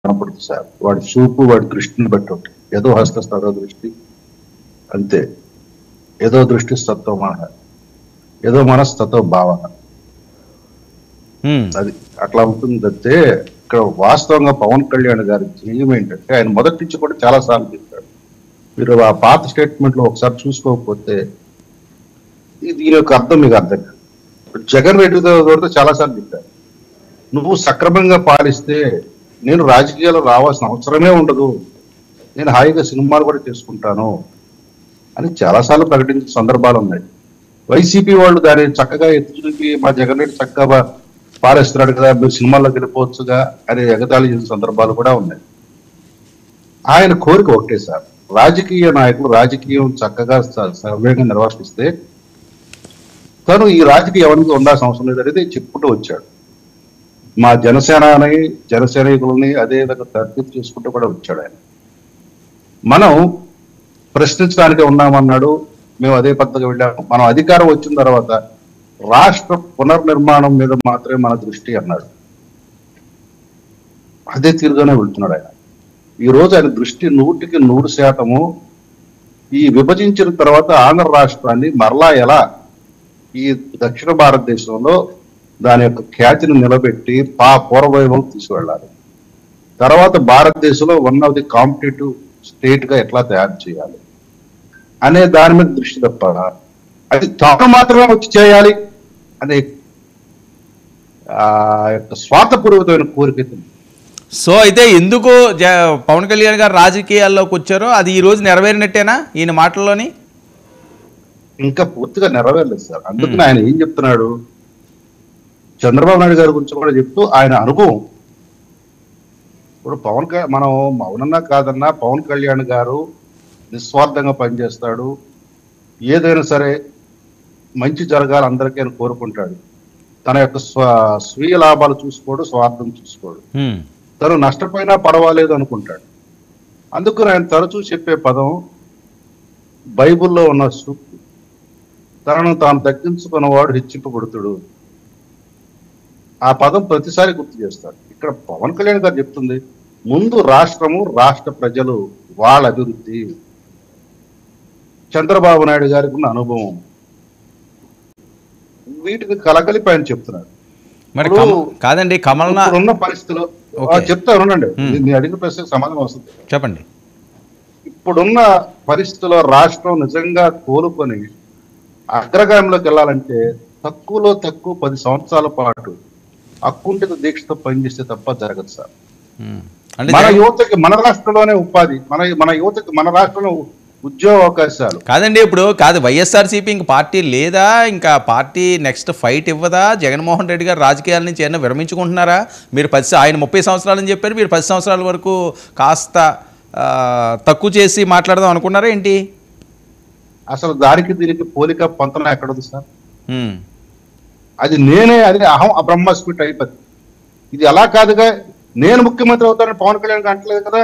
కనపడుతుంది సార్. వాడి చూపు, వాడి దృష్టిని బట్టి ఒకటి. ఏదో హస్తస్థతో దృష్టి అంతే. ఏదో దృష్టి తత్వమాన, ఏదో మనస్తత్వ భావన. అది అట్లా ఉంటుంది తప్పితే ఇక్కడ వాస్తవంగా పవన్ కళ్యాణ్ గారి ధ్యేయం ఏంటంటే, ఆయన మొదటి నుంచి కూడా చాలా సార్లు చెప్పాడు. మీరు ఆ పాత స్టేట్మెంట్ లో ఒకసారి చూసుకోకపోతే దీని యొక్క అర్థం మీకు అర్థం కాదు. జగన్ రెడ్డితో కూడా చాలా సార్లు చెప్పారు, నువ్వు సక్రమంగా పాలిస్తే నేను రాజకీయాల్లో రావాల్సిన అవసరమే ఉండదు, నేను హాయిగా సినిమాలు కూడా చేసుకుంటాను అని చాలాసార్లు ప్రకటించిన సందర్భాలు ఉన్నాయి. వైసీపీ వాళ్ళు దాన్ని చక్కగా ఎత్తి చూపి మా జగన్ రెడ్డి చక్కగా పాలిస్తున్నాడు కదా, మీరు సినిమాల్లోకి వెళ్ళిపోవచ్చుగా అని ఎగతాళి చేసిన సందర్భాలు కూడా ఉన్నాయి. ఆయన కోరిక ఒకటే సార్, రాజకీయ నాయకులు రాజకీయం చక్కగా సవ్యంగా నిర్వర్తిస్తే తను ఈ రాజకీయ ఎవరికి ఉండాల్సిన అవసరం లేదనేది చెప్పుకుంటూ వచ్చాడు. మా జనసైనికులని అదే విధంగా తర్ఫీదు చేసుకుంటూ కూడా వచ్చాడు ఆయన. మనం ప్రశ్నించడానికే ఉన్నామన్నాడు, మేము అదే పద్ధతిగా వెళ్ళాము. మనం అధికారం వచ్చిన తర్వాత రాష్ట్ర పునర్నిర్మాణం మీద మాత్రమే మన దృష్టి అన్నాడు. అదే తీరుగానే వెళ్తున్నాడు ఆయన. ఈ రోజు ఆయన దృష్టి 100% ఈ విభజించిన తర్వాత ఆంధ్ర రాష్ట్రాన్ని మరలా ఎలా ఈ దక్షిణ భారతదేశంలో దాని యొక్క ఖ్యాతిని నిలబెట్టి పూర్వవైభవం తీసుకువెళ్ళాలి, తర్వాత భారతదేశంలో one of the competitive state గా ఎట్లా తయారు చేయాలి అనే దాని మీద దృష్టి తప్ప అది తాను మాత్రమే వచ్చి చేయాలి అనే యొక్క స్వార్థపూర్వకమైన కోరిక. సో అయితే ఎందుకు పవన్ కళ్యాణ్ గారు రాజకీయాల్లోకి వచ్చారో అది ఈ రోజు నెరవేరినట్టేనా ఈయన మాటల్లోని? ఇంకా పూర్తిగా నెరవేరలేదు సార్. అందుకని ఆయన ఏం చెప్తున్నాడు, చంద్రబాబు నాయుడు గారి గురించి కూడా చెప్తూ ఆయన అనుభవం. ఇప్పుడు మనం అవునన్నా కాదన్నా పవన్ కళ్యాణ్ గారు నిస్వార్థంగా పనిచేస్తాడు, ఏదైనా సరే మంచి జరగాలి అందరికీ అని కోరుకుంటాడు. తన యొక్క స్వీయ లాభాలు చూసుకోడు, స్వార్థం చూసుకోడు. తను నష్టపోయినా పర్వాలేదు అనుకుంటాడు. అందుకని ఆయన తరచూ చెప్పే పదం బైబుల్లో ఉన్న సూక్తి, తనను తాను తగ్గించుకున్నవాడు హెచ్చింపబడుతుడు. ఆ పదం ప్రతిసారి గుర్తు చేస్తాడు. ఇక్కడ పవన్ కళ్యాణ్ గారు చెప్తుంది ముందు రాష్ట్రము, రాష్ట్ర ప్రజలు, వాళ్ళ అభివృద్ధి, చంద్రబాబు నాయుడు గారికి ఉన్న అనుభవం, వీటిని కలగలిపి ఆయన చెప్తున్నాడు. మరి కాదండి కమల్నాథ్ ఉన్న పరిస్థితిలో చెప్తాను, నేను అడిగిన ప్రశ్నకు సమాధానం వస్తుంది. చెప్పండి. ఇప్పుడున్న పరిస్థితిలో రాష్ట్రం నిజంగా కోలుకొని అగ్రగామిలోకి వెళ్ళాలంటే తక్కువలో తక్కువ 10 సంవత్సరాల పాటు అకుంఠిత దీక్షతో పనిచేస్తే తప్ప జరగదు సార్. మన యువతకి మన రాష్ట్రంలోనే ఉపాధి, మన యువతకి మన రాష్ట్రంలో ఉద్యోగ అవకాశాలు. కాదండి ఇప్పుడు కాదు వైఎస్ఆర్సీపీ ఇంక పార్టీ లేదా, ఇంకా పార్టీ నెక్స్ట్ ఫైట్ ఇవ్వదా? జగన్మోహన్ రెడ్డి గారు రాజకీయాల నుంచి ఏమైనా విరమించుకుంటున్నారా? మీరు ఆయన 30 సంవత్సరాలని చెప్పారు, మీరు 10 సంవత్సరాల వరకు కాస్త తక్కువ చేసి మాట్లాడదాం అనుకున్నారా ఏంటి? అసలు దానికి దీనికి పోలిక పొంతన ఎక్కడుంది సార్? అది అహం బ్రహ్మస్మిట్ అయిపోతుంది. ఇది అలా కాదుగా, నేను ముఖ్యమంత్రి అవుతానని పవన్ కళ్యాణ్ అంటలేదు కదా.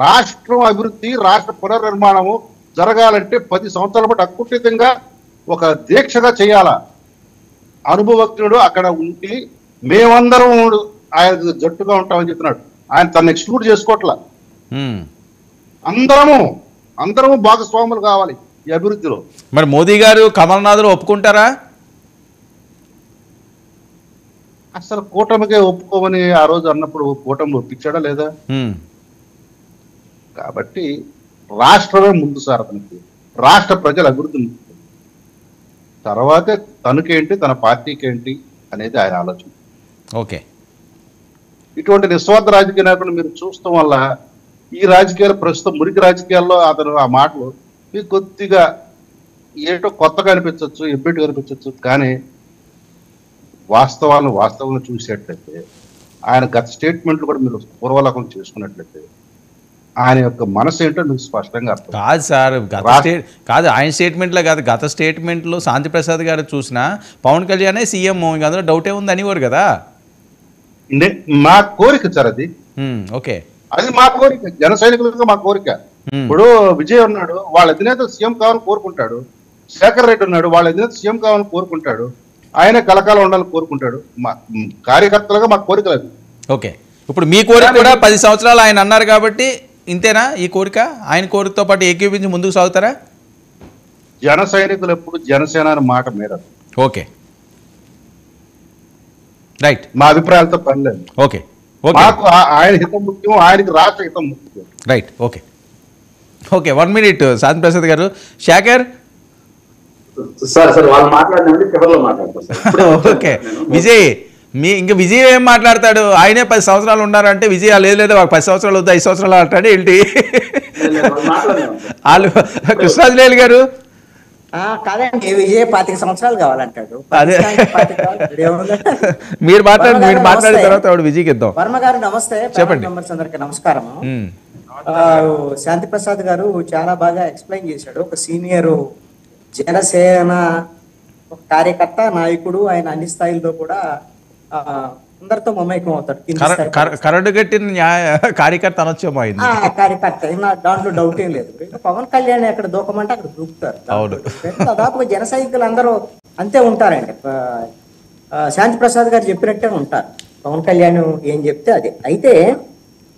రాష్ట్రం అభివృద్ధి, రాష్ట్ర పునర్నిర్మాణము జరగాలంటే 10 సంవత్సరాల పాటు అకుంఠితంగా ఒక దీక్షగా చేయాలా. అనుభవజ్ఞుడు అక్కడ ఉండి మేమందరం ఆయన జట్టుగా ఉంటామని చెప్తున్నాడు. ఆయన తను ఎక్స్క్లూడ్ చేసుకోవట్లా. అందరము భాగస్వాములు కావాలి ఈ అభివృద్ధిలో. మరి మోదీ గారు కమల్నాథ్ ఒప్పుకుంటారా? అసలు కూటమికే ఒప్పుకోమని ఆ రోజు అన్నప్పుడు కూటమి ఒప్పించాడా లేదా? కాబట్టి రాష్ట్రమే ముందు సార్. అతనికి రాష్ట్ర ప్రజల అభివృద్ధి తర్వాతే తనకేంటి, తన పార్టీకి ఏంటి అనేది ఆయన ఆలోచన. ఓకే, ఇటువంటి నిస్వార్థ రాజకీయ నాయకులు మీరు చూడటం వల్ల ఈ రాజకీయాలు ప్రస్తుతం మురికి రాజకీయాల్లో అతను ఆ మాటలు మీకు కొద్దిగా ఏటో కొత్తగా అనిపించవచ్చు, ఎబ్బెట్టుగా అనిపించవచ్చు. కానీ వాస్తవంగా చూసేట్లయితే ఆయన గత స్టేట్మెంట్లు కూడా మీరు పూర్వలోకం చేసుకున్నట్లయితే ఆయన యొక్క మనసు ఏంటో మీకు స్పష్టంగా అర్థం కాదు సార్. కాదు ఆయన స్టేట్మెంట్లో కాదు, గత స్టేట్మెంట్లో శాంతి ప్రసాద్ గారు చూసినా పవన్ కళ్యాణే సీఎం, ఇంకా అందులో డౌటే ఉంది అనేవారు కదా. మా కోరిక సార్ అది. ఓకే, అది మా కోరిక, జన సైనికులుగా మా కోరిక. ఇప్పుడు విజయ్ ఉన్నాడు, వాళ్ళ అధినేత సీఎం కావాలని కోరుకుంటాడు. శేఖర్ రెడ్డి ఉన్నాడు, వాళ్ళ అధినేత సీఎం కావాలని కోరుకుంటాడు. ఆయన కలకాలం ఉండాలని కోరుకుంటాడు. మా కార్యకర్తలుగా మా కోరికలు అది. ఓకే, ఇప్పుడు మీ కోరిక కూడా 10 సంవత్సరాలు ఆయన అన్నారు కాబట్టి ఇంతేనా ఈ కోరిక? ఆయన కోరికతో పాటు ఏకీపించి ముందుకు సాగుతారా? జన సైనికులు ఎప్పుడు జనసేన అని మాట మీద. Okay, right. మా అభిప్రాయాలతో పని లేదు. ఓకే ఓకే, మాకు ఆయన హితం ముఖ్యం, ఆయనకి రాష్ట్ర హితం ముఖ్యం. రైట్. ఓకే ఓకే, 1 minute శాంతి ప్రసాద్ గారు. శేఖర్ సార్ వాళ్ళు మాట్లాడినండి చివరిలో మాట్లాడతారు. ఓకే, విజయ్ ఇంకా విజయ్ ఏం మాట్లాడతాడు? ఆయనే 10 సంవత్సరాలు ఉన్నారంటే విజయ్ లేదు లేదు 10 సంవత్సరాలు వద్దు 5 సంవత్సరాలు అంటాడు ఏంటి? వాళ్ళు కృష్ణాజనేయులు గారు కాదండి, విజయ్ 25 సంవత్సరాలు కావాలంటాడు. అదే మీరు మాట్లాడిన తర్వాత విజయ్కి ఇద్దాం. వర్మ గారు నమస్తే. చెప్పండి. మెంబర్స్ అందరికి నమస్కారం. శాంతి ప్రసాద్ గారు చాలా బాగా ఎక్స్ప్లెయిన్ చేశాడు. ఒక సీనియర్ జనసేన ఒక కార్యకర్త, నాయకుడు. ఆయన అన్ని స్థాయిల్లో కూడా అందరితో మమైకం అవుతాడు. కరడు గట్టిన కార్యకర్త అనొచ్చేమో కార్యకర్త, దాంట్లో డౌట్ ఏం లేదు. పవన్ కళ్యాణ్ ఎక్కడ దూకమంటే అక్కడ దూకుతారు. దాదాపుగా జన సైనికులు అందరూ అంతే ఉంటారండి. శాంతి ప్రసాద్ గారు చెప్పినట్టే ఉంటారు. పవన్ కళ్యాణ్ ఏం చెప్తే అదే. అయితే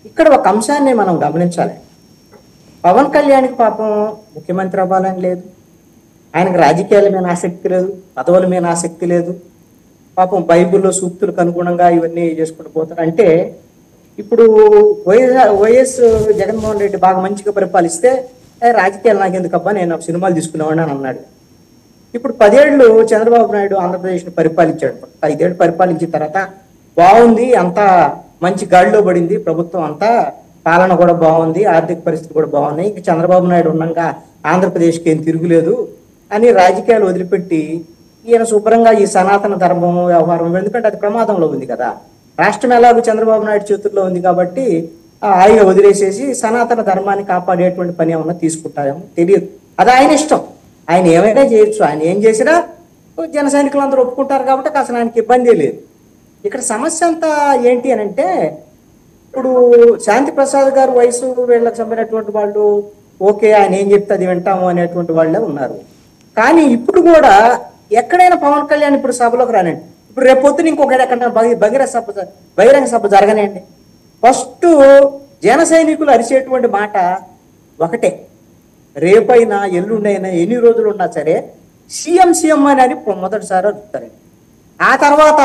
ఇక్కడ ఒక అంశాన్ని మనం గమనించాలి. పవన్ కళ్యాణ్కి పాపం ముఖ్యమంత్రి అవ్వాలని లేదు, ఆయనకు రాజకీయాల మీద ఆసక్తి లేదు, పదవుల మీద ఆసక్తి లేదు. పాపం బైబిల్లో సూక్తులకు అనుగుణంగా ఇవన్నీ చేసుకుంటూ పోతారు. అంటే ఇప్పుడు వైఎస్ జగన్మోహన్ రెడ్డి బాగా మంచిగా పరిపాలిస్తే రాజకీయాలు నాకు ఎందుకబ్బా, నేను సినిమాలు తీసుకునేవాడిని అని అన్నాడు. ఇప్పుడు 10 ఏళ్ళు చంద్రబాబు నాయుడు ఆంధ్రప్రదేశ్ని పరిపాలించాడు. 5 ఏళ్ళు పరిపాలించిన తర్వాత బాగుంది, అంతా మంచి గాడిలో పడింది ప్రభుత్వం, అంతా పాలన కూడా బాగుంది, ఆర్థిక పరిస్థితి కూడా బాగున్నాయి, ఇంక చంద్రబాబు నాయుడు ఉండగా ఆంధ్రప్రదేశ్కి ఏం తిరుగులేదు అని రాజకీయాలు వదిలిపెట్టి ఈయన శుభ్రంగా ఈ సనాతన ధర్మం వ్యవహారం, ఎందుకంటే అది ప్రమాదంలో ఉంది కదా, రాష్ట్రం ఎలాగో చంద్రబాబు నాయుడు చేతుల్లో ఉంది కాబట్టి ఆయన వదిలేసేసి సనాతన ధర్మాన్ని కాపాడేటువంటి పని ఏమన్నా తీసుకుంటారేమో తెలియదు. అది ఆయన ఇష్టం, ఆయన ఏమైనా చేయొచ్చు. ఆయన ఏం చేసినా జన సైనికులు అందరూ ఒప్పుకుంటారు కాబట్టి అసలు ఆయనకి ఇబ్బంది లేదు. ఇక్కడ సమస్య అంతా ఏంటి అని అంటే, ఇప్పుడు శాంతి ప్రసాద్ గారు వయసు వీళ్ళకి సంబంధించినటువంటి వాళ్ళు ఓకే ఆయన ఏం చెప్తే అది వింటాము అనేటువంటి వాళ్ళే ఉన్నారు. కానీ ఇప్పుడు కూడా ఎక్కడైనా పవన్ కళ్యాణ్ ఇప్పుడు సభలోకి రానండి. ఇప్పుడు రేపు పొద్దున ఇంకొకటి ఎక్కడ బహిరంగ సభ జరగనండి. ఫస్ట్ జన సైనికులు అరిచేటువంటి మాట ఒకటే, రేపైనా ఎల్లుండైనా ఎన్ని రోజులు ఉన్నా సరే సీఎం అని మొదటిసారి అడుగుతారండి. ఆ తర్వాత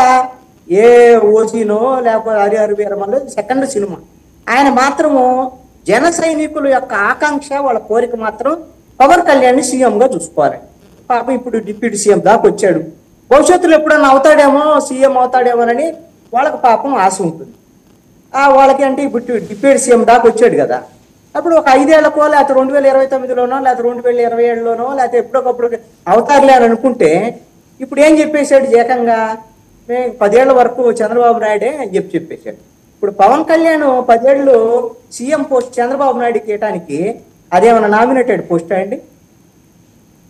ఏ ఓసీనో లేకపోతే హరిహర వీరమల్లో సెకండ్ సినిమా. ఆయన మాత్రము జన సైనికుల యొక్క ఆకాంక్ష, వాళ్ళ కోరిక మాత్రం పవన్ కళ్యాణ్ని సీఎంగా చూసుకోవాలి. పాపం ఇప్పుడు డిప్యూటీ సీఎం దాకా వచ్చాడు, భవిష్యత్తులో ఎప్పుడన్నా అవుతాడేమో, సీఎం అవుతాడేమోనని వాళ్ళకి పాపం ఆశ ఉంటుంది. వాళ్ళకి అంటే ఇప్పుడు డిప్యూటీ సీఎం దాకా వచ్చాడు కదా, అప్పుడు ఒక 5 ఏళ్లకో లేకపోతే 2029లోనో లేకపోతే 2027లోనో లేకపోతే ఎప్పుడొకప్పుడు అవుతారులే అని అనుకుంటే, ఇప్పుడు ఏం చెప్పేశాడు ఏకంగా, మేము 10 ఏళ్ల వరకు చంద్రబాబు నాయుడే అని చెప్పేశాడు. ఇప్పుడు పవన్ కళ్యాణ్ 10 ఏళ్ళు సీఎం పోస్ట్ చంద్రబాబు నాయుడుకి ఇవ్వడానికి అదేమన్నా నామినేటెడ్ పోస్ట్ అండి?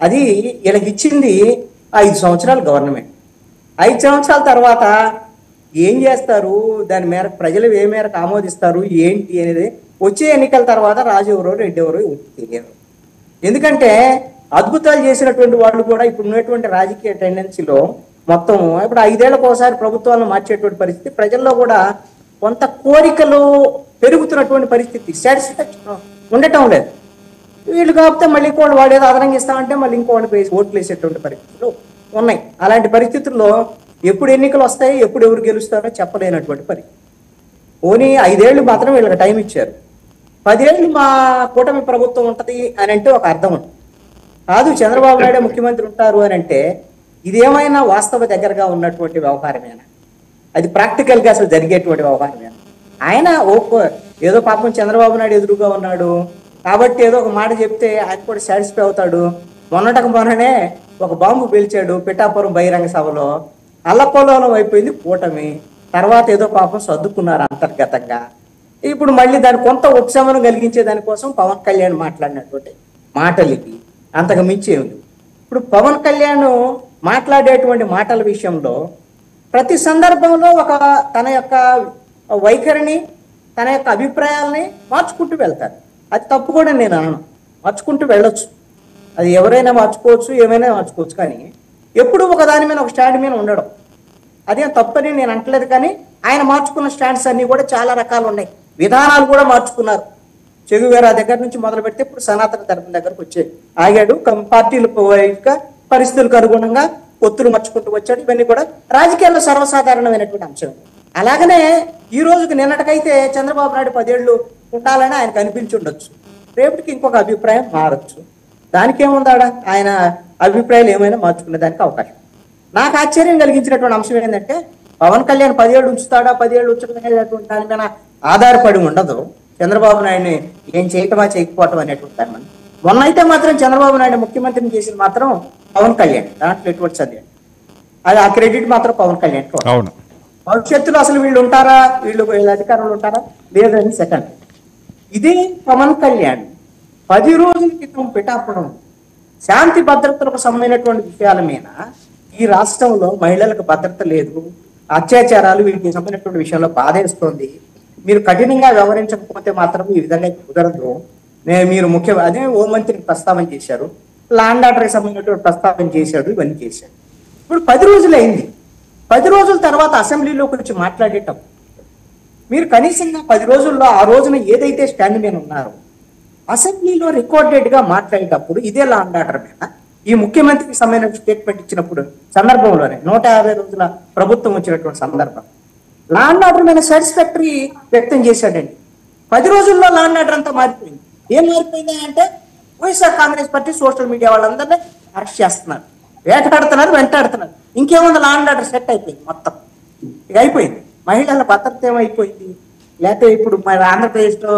అది వీళ్ళకి ఇచ్చింది 5 సంవత్సరాలు గవర్నమెంట్. 5 సంవత్సరాల తర్వాత ఏం చేస్తారు, దాని మేరకు ప్రజలు ఏ మేరకు ఆమోదిస్తారు ఏంటి అనేది వచ్చే ఎన్నికల తర్వాత రాజు ఎవరో రెడ్డి ఎవరో తెలియదు. ఎందుకంటే అద్భుతాలు చేసినటువంటి వాళ్ళు కూడా ఇప్పుడు ఉన్నటువంటి రాజకీయ టెండెన్సీలో మొత్తం ఇప్పుడు 5 ఏళ్లకు ఒకసారి ప్రభుత్వాలను మార్చేటువంటి పరిస్థితి, ప్రజల్లో కూడా కొంత కోరికలు పెరుగుతున్నటువంటి పరిస్థితి, సాటిస్ఫాక్షన్ ఉండటం లేదు. వీళ్ళు కాకపోతే మళ్ళీ ఇంకోటి వాడు ఏదో అదనంగా ఇస్తామంటే మళ్ళీ ఇంకోటి ఓట్లు వేసేటువంటి పరిస్థితులు ఉన్నాయి. అలాంటి పరిస్థితుల్లో ఎప్పుడు ఎన్నికలు వస్తాయి, ఎప్పుడు ఎవరు గెలుస్తారో చెప్పలేనటువంటి పరిస్థితి. ఓనీ 5 ఏళ్ళు మాత్రం వీళ్ళకి టైం ఇచ్చారు. 10 ఏళ్ళు మా కూటమి ప్రభుత్వం ఉంటుంది అని అంటే ఒక అర్థం ఉంటుంది. కాదు చంద్రబాబు నాయుడు ముఖ్యమంత్రి ఉంటారు అని అంటే ఇదేమైనా వాస్తవ దగ్గరగా ఉన్నటువంటి వ్యవహారమేనా, అది ప్రాక్టికల్గా అసలు జరిగేటువంటి వ్యవహారమేనా? ఆయన ఏదో పాపం చంద్రబాబు నాయుడు ఎదురుగా ఉన్నాడు కాబట్టి ఏదో ఒక మాట చెప్తే ఆయన కూడా సాటిస్ఫై అవుతాడు. మొన్ననే ఒక బాంబు పేల్చాడు పిఠాపురం బహిరంగ సభలో, అల్లకొల్లోలం అయిపోయింది కూటమి. తర్వాత ఏదో పాపం సర్దుకున్నారు అంతర్గతంగా. ఇప్పుడు మళ్ళీ దాని కొంత ఉపశమనం కలిగించే దానికోసం పవన్ కళ్యాణ్ మాట్లాడినటువంటి మాటలకి అంతకు మించి ఏమి. ఇప్పుడు పవన్ కళ్యాణ్ మాట్లాడేటువంటి మాటల విషయంలో ప్రతి సందర్భంలో తన యొక్క వైఖరిని, తన యొక్క అభిప్రాయాలని మార్చుకుంటూ వెళ్తారు. అది తప్పు కూడా నేను అనను, మార్చుకుంటూ వెళ్ళొచ్చు, అది ఎవరైనా మార్చుకోవచ్చు, ఏమైనా మార్చుకోవచ్చు. కానీ ఎప్పుడు ఒక దాని మీద ఒక స్టాండ్ మీద ఉండడం అదేం తప్పని నేను అంటలేదు. కానీ ఆయన మార్చుకున్న స్టాండ్స్ అన్ని కూడా చాలా రకాలు ఉన్నాయి, విధానాలు కూడా మార్చుకున్నారు. చెగువేరా దగ్గర నుంచి మొదలు పెడితే ఇప్పుడు సనాతన ధర్మం దగ్గరకు వచ్చే ఆగాడు. పార్టీలకు పరిస్థితులకు అనుగుణంగా ఒత్తులు మర్చుకుంటూ వచ్చాడు. ఇవన్నీ కూడా రాజకీయాల్లో సర్వసాధారణమైనటువంటి అంశం. అలాగనే ఈ రోజుకి నిన్నటికైతే చంద్రబాబు నాయుడు 10 ఏళ్ళు ఉండాలని ఆయనకు అనిపించి ఉండొచ్చు, రేపటికి ఇంకొక అభిప్రాయం మారచ్చు. దానికి ఏముందాడా, ఆయన అభిప్రాయాలు ఏమైనా మార్చుకునే దానికి అవకాశం. నాకు ఆశ్చర్యం కలిగించినటువంటి అంశం ఏంటంటే పవన్ కళ్యాణ్ 10 ఏళ్ళు ఉంచుతాడా, 10 ఏళ్ళు ఉంచడం అనేటువంటి దాని మీద ఆధారపడి ఉండదు చంద్రబాబు నాయుడిని ఏం చేయటమా చేయకపోవటం అనేటువంటి దాని మీద. మొన్న అయితే మాత్రం చంద్రబాబు నాయుడు ముఖ్యమంత్రిని చేసింది మాత్రం పవన్ కళ్యాణ్, దాంట్లో ఎటువంటి సందేహం. అది ఆ క్రెడిట్ మాత్రం పవన్ కళ్యాణ్. అవును, భవిష్యత్తులో అసలు వీళ్ళు ఉంటారా, వీళ్ళు అధికారంలో ఉంటారా లేదని సెకండ్. ఇదే పవన్ కళ్యాణ్ 10 రోజుల క్రితం పిఠాపురం శాంతి భద్రతలకు సంబంధించినటువంటి విషయాల మీద ఈ రాష్ట్రంలో మహిళలకు భద్రత లేదు, అత్యాచారాలు వీటికి సంబంధించినటువంటి విషయంలో బాధేస్తోంది, మీరు కఠినంగా వ్యవహరించకపోతే మాత్రం ఈ విధంగా కుదరదు, మీరు అదే హోంమంత్రికి ప్రస్తావన చేశారు, ల్యాండ్ ఆర్డర్కి సంబంధించినటువంటి ప్రస్తావన చేశాడు, ఇవన్నీ చేశాడు. ఇప్పుడు 10 రోజులు అయింది. 10 రోజుల తర్వాత అసెంబ్లీలో గురించి మాట్లాడేటప్పుడు మీరు కనీసంగా 10 రోజుల్లో ఆ రోజున ఏదైతే స్టాండ్ మీద ఉన్నారో అసెంబ్లీలో రికార్డెడ్ గా మాట్లాడేటప్పుడు ఇదే ల్యాండ్ ఆర్డర్ మీద ఈ ముఖ్యమంత్రికి సంబంధించిన స్టేట్మెంట్ ఇచ్చినప్పుడు సందర్భంలోనే 150 రోజుల ప్రభుత్వం వచ్చినటువంటి సందర్భం ల్యాండ్ ఆర్డర్ మీద సాటిస్ఫాక్టరీ వ్యక్తం చేశాడండి. 10 రోజుల్లో ల్యాండ్ ఆర్డర్ అంతా మారిపోయింది. ఏం మారిపోయింది అంటే YSR Congress party social media వాళ్ళందరినీ అరెస్ట్ చేస్తున్నారు, వేటాడుతున్నారు, వెంటాడుతున్నారు. ఇంకేముంది, ల్యాండ్ ఆర్డర్ సెట్ అయిపోయింది మొత్తం, ఇక అయిపోయింది. మహిళల భద్రత ఏమైపోయింది, లేకపోతే ఇప్పుడు మరి ఆంధ్రప్రదేశ్ లో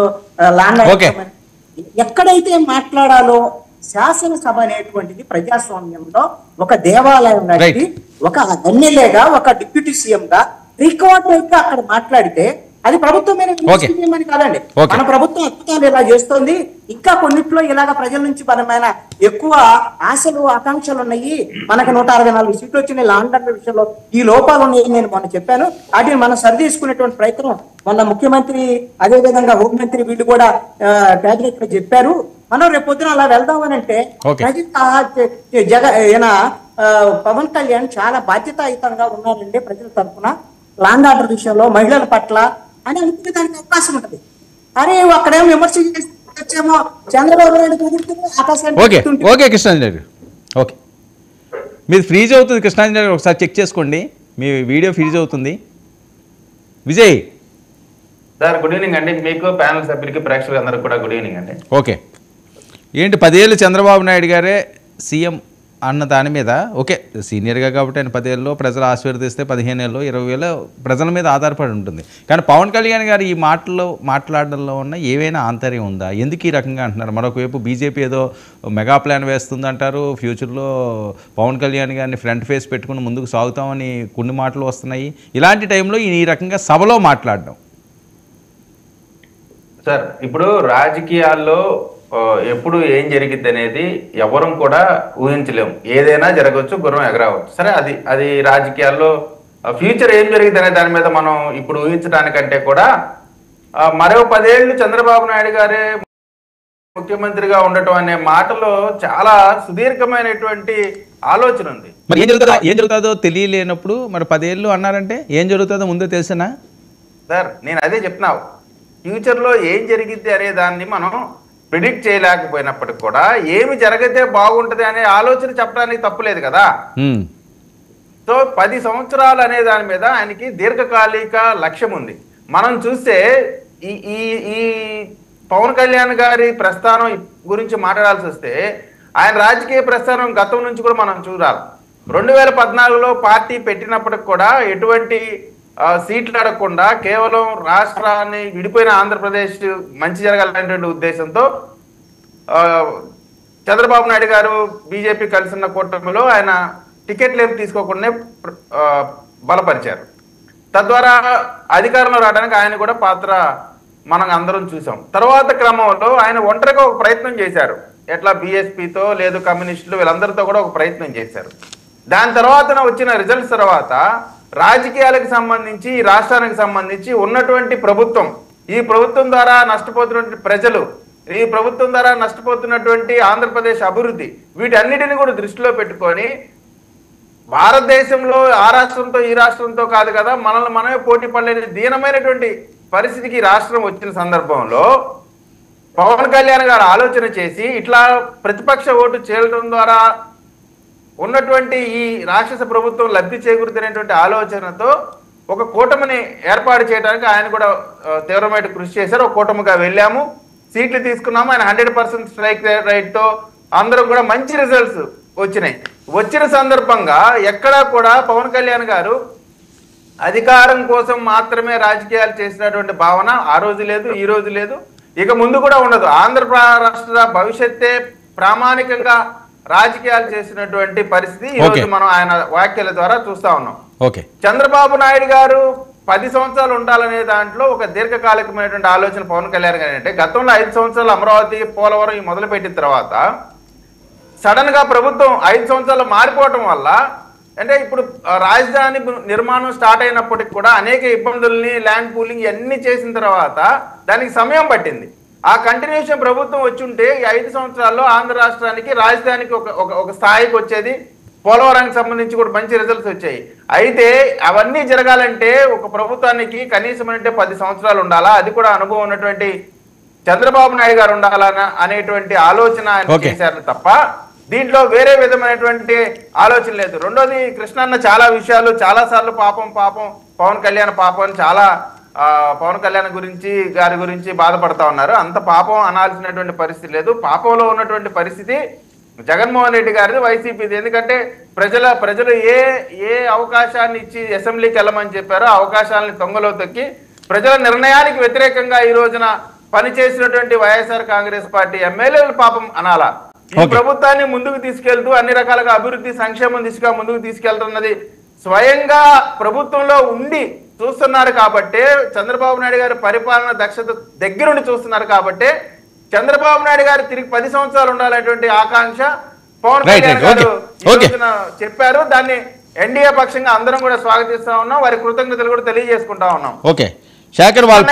ల్యాండ్ ఆర్డర్ ఎక్కడైతే మాట్లాడాలో శాసనసభ అనేటువంటిది ప్రజాస్వామ్యంలో ఒక దేవాలయం లాంటి, ఒక ఎమ్మెల్యేగా, ఒక డిప్యూటీ సీఎం గా రికార్డెడ్ గా అక్కడ మాట్లాడితే అది ప్రభుత్వమైన కాదండి. మన ప్రభుత్వం అద్భుతాలు ఇలా చేస్తోంది, ఇంకా కొన్నిట్లో ఇలాగ ప్రజల నుంచి మనమైన ఎక్కువ ఆశలు ఆకాంక్షలు ఉన్నాయి, మనకు 164 సీట్లు వచ్చినాయి, ల్యాండ్ ఆర్డర్ విషయంలో ఈ లోపాలు ఉన్నాయి నేను మొన్న చెప్పాను, వాటిని మనం సరిచేసుకునేటువంటి ప్రయత్నం మొన్న ముఖ్యమంత్రి అదేవిధంగా హోంమంత్రి వీళ్ళు కూడా క్యాబినెట్ లో చెప్పారు. మనం రేపు పొద్దున అలా వెళ్దామని అంటే పవన్ కళ్యాణ్ చాలా బాధ్యతాయుతంగా ఉన్నారండి ప్రజల తరఫున ల్యాండ్ ఆర్డర్ విషయంలో మహిళల పట్ల అని అనుకునే దానికి అవకాశం ఉంటుంది. అరే అక్కడేమో విమర్శ చేసేమో చంద్రబాబు నాయుడు ఓకే కృష్ణాంజలి ఓకే, మీది ఫ్రీజ్ అవుతుంది కృష్ణాంజలి, ఒకసారి చెక్ చేసుకోండి, మీ వీడియో ఫ్రీజ్ అవుతుంది. విజయ్ సార్ గుడ్ ఈవినింగ్ అండి, మీకు ప్యానల్ సభ్యులకి ప్రేక్షకులు అందరికి కూడా గుడ్ ఈవినింగ్ అండి. ఓకే, ఏంటి 10 ఏళ్ళు చంద్రబాబు నాయుడు గారే సీఎం అన్న దాని మీద, ఓకే సీనియర్గా కాబట్టి ఆయన 10 ఏళ్ళలో ప్రజలు ఆశీర్వదిస్తే 15 ఏళ్ళు 20 ఏళ్ళు ప్రజల మీద ఆధారపడి ఉంటుంది. కానీ పవన్ కళ్యాణ్ గారు ఈ మాట్లాడడంలో ఉన్న ఏవైనా ఆంతర్యం ఉందా? ఎందుకు ఈ రకంగా అంటున్నారు? మరొకవైపు బీజేపీ ఏదో మెగా ప్లాన్ వేస్తుందంటారు, ఫ్యూచర్లో పవన్ కళ్యాణ్ గారిని ఫ్రంట్ ఫేస్ పెట్టుకుని ముందుకు సాగుతామని కొన్ని మాటలు వస్తున్నాయి. ఇలాంటి టైంలో ఈ రకంగా సభలో మాట్లాడడం సార్, ఇప్పుడు రాజకీయాల్లో ఎప్పుడు ఏం జరిగిద్ది అనేది ఎవరం కూడా ఊహించలేము, ఏదైనా జరగవచ్చు, గుర్రం ఎగరవచ్చు. సరే, అది రాజకీయాల్లో ఫ్యూచర్ ఏం జరిగింది అనే దాని మీద మనం ఇప్పుడు ఊహించడానికంటే కూడా మరో 10 ఏళ్ళు చంద్రబాబు నాయుడు గారే ముఖ్యమంత్రిగా ఉండటం అనే మాటలో చాలా సుదీర్ఘమైనటువంటి ఆలోచన ఉంది. మరి ఏం జరుగుతుందో తెలియలేనప్పుడు మరి 10 ఏళ్ళు అన్నారంటే ఏం జరుగుతుందో ముందే తెలిసినా సార్, నేను అదే చెప్తున్నా, ఫ్యూచర్లో ఏం జరిగిద్ది అనే దాన్ని మనం ప్రిడిక్ట్ చేయలేకపోయినప్పటికి కూడా ఏమి జరిగితే బాగుంటది అనే ఆలోచన చెప్పడానికి తప్పులేదు కదా. సో 10 సంవత్సరాలు అనే దాని మీద ఆయనకి దీర్ఘకాలిక లక్ష్యం ఉంది. మనం చూస్తే ఈ పవన్ కళ్యాణ్ గారి ప్రస్థానం గురించి మాట్లాడాల్సి వస్తే ఆయన రాజకీయ ప్రస్థానం గతం నుంచి కూడా మనం చూడాలి. 2014లో పార్టీ పెట్టినప్పటికి కూడా ఎటువంటి సీట్లు అడగకుండా కేవలం రాష్ట్రాన్ని విడిపోయిన ఆంధ్రప్రదేశ్ మంచి జరగాలనేటువంటి ఉద్దేశంతో చంద్రబాబు నాయుడు గారు బీజేపీ కలిసిన కూటమిలో ఆయన టికెట్లు ఏమి తీసుకోకుండా బలపరిచారు. తద్వారా అధికారంలో రావడానికి ఆయన కూడా పాత్ర మనం అందరం చూసాం. తర్వాత క్రమంలో ఆయన ఒంటరిగా ఒక ప్రయత్నం చేశారు, ఎట్లా బీఎస్పీతో లేదు కమ్యూనిస్టులు వీళ్ళందరితో కూడా ఒక ప్రయత్నం చేశారు. దాని తర్వాత వచ్చిన రిజల్ట్స్ తర్వాత రాజకీయాలకు సంబంధించి రాష్ట్రానికి సంబంధించి ఉన్నటువంటి ప్రభుత్వం, ఈ ప్రభుత్వం ద్వారా నష్టపోతున్నటువంటి ప్రజలు, ఈ ప్రభుత్వం ద్వారా నష్టపోతున్నటువంటి ఆంధ్రప్రదేశ్ అభివృద్ధి, వీటన్నిటిని కూడా దృష్టిలో పెట్టుకొని భారతదేశంలో ఆ రాష్ట్రంతో ఈ రాష్ట్రంతో కాదు కదా, మనల్ని మనమే పోటీ పడలేని దీనమైనటువంటి పరిస్థితికి రాష్ట్రం వచ్చిన సందర్భంలో పవన్ కళ్యాణ్ గారు ఆలోచన చేసి ఇట్లా ప్రతిపక్ష ఓటు చేయడం ద్వారా ఉన్నటువంటి ఈ రాక్షస ప్రభుత్వం లబ్ధి చేకూరుతున్నటువంటి ఆలోచనతో ఒక కూటమిని ఏర్పాటు చేయడానికి ఆయన కూడా తీవ్రమైన కృషి చేశారు. ఒక కూటమిగా వెళ్ళాము, సీట్లు తీసుకున్నాము. ఆయన 100% స్ట్రైక్ రైట్తో అందరం కూడా మంచి రిజల్ట్స్ వచ్చినాయి. వచ్చిన సందర్భంగా ఎక్కడా కూడా పవన్ కళ్యాణ్ గారు అధికారం కోసం మాత్రమే రాజకీయాలు చేసినటువంటి భావన ఆ రోజు లేదు, ఈ రోజు లేదు, ఇక ముందు కూడా ఉండదు. ఆంధ్ర రాష్ట్ర భవిష్యత్తే ప్రామాణికంగా రాజకీయాలు చేసినటువంటి పరిస్థితి ఈ రోజు మనం ఆయన వ్యాఖ్యల ద్వారా చూస్తా ఉన్నాం. చంద్రబాబు నాయుడు గారు 10 సంవత్సరాలు ఉండాలనే దాంట్లో ఒక దీర్ఘకాలికమైనటువంటి ఆలోచన పవన్ కళ్యాణ్ గారు అంటే గతంలో 5 సంవత్సరాలు అమరావతి పోలవరం మొదలు పెట్టిన తర్వాత సడన్ గా ప్రభుత్వం 5 సంవత్సరాలు మారిపోవటం వల్ల అంటే ఇప్పుడు రాజధాని నిర్మాణం స్టార్ట్ అయినప్పటికి కూడా అనేక ఇబ్బందుల్ని ల్యాండ్ పూలింగ్ ఇవన్నీ చేసిన తర్వాత దానికి సమయం పట్టింది. ఆ కంటిన్యూషన్ ప్రభుత్వం వచ్చి ఉంటే ఈ 5 సంవత్సరాల్లో ఆంధ్ర రాష్ట్రానికి రాజధానికి ఒక స్థాయికి వచ్చేది. పోలవరానికి సంబంధించి కూడా మంచి రిజల్ట్స్ వచ్చాయి. అయితే అవన్నీ జరగాలంటే ఒక ప్రభుత్వానికి కనీసం అంటే 10 సంవత్సరాలు ఉండాలా, అది కూడా అనుభవం ఉన్నటువంటి చంద్రబాబు నాయుడు గారు ఉండాలన్న అనేటువంటి ఆలోచన ఆయన చేశారు తప్ప దీంట్లో వేరే విధమైనటువంటి ఆలోచన లేదు. రెండోది కృష్ణన్న చాలా విషయాలు చాలా సార్లు పాపం పవన్ కళ్యాణ్ పాపం చాలా పవన్ కళ్యాణ్ గారి గురించి బాధపడతా ఉన్నారు. అంత పాపం అనాల్సినటువంటి పరిస్థితి లేదు. పాపంలో ఉన్నటువంటి పరిస్థితి జగన్మోహన్ రెడ్డి గారిది, వైసీపీది. ఎందుకంటే ప్రజలు ఏ అవకాశాన్ని ఇచ్చి అసెంబ్లీకి వెళ్ళమని చెప్పారో అవకాశాలని తొంగలో తొక్కి ప్రజల నిర్ణయానికి వ్యతిరేకంగా ఈ రోజున పనిచేసినటువంటి వైఎస్ఆర్ కాంగ్రెస్ పార్టీ ఎమ్మెల్యేలు పాపం అనాలా. ఈ ప్రభుత్వాన్ని ముందుకు తీసుకెళ్తూ అన్ని రకాలుగా అభివృద్ధి సంక్షేమం దిశగా ముందుకు తీసుకెళ్తున్నది స్వయంగా ప్రభుత్వంలో ఉండి చూస్తున్నారు కాబట్టి, చంద్రబాబు నాయుడు గారి పరిపాలన దక్షత దగ్గరుండి చూస్తున్నారు కాబట్టి చంద్రబాబు నాయుడు గారు తిరిగి 10 సంవత్సరాలు ఉండాలనేటువంటి ఆకాంక్ష పవన్ కళ్యాణ్ గారు చెప్పారు. దాన్ని ఎన్డీఏ పక్షంగా అందరం కూడా స్వాగతిస్తా ఉన్నాం, వారి కృతజ్ఞతలు కూడా తెలియజేసుకుంటా ఉన్నాం. ఓకే శేఖర్, వాళ్ళు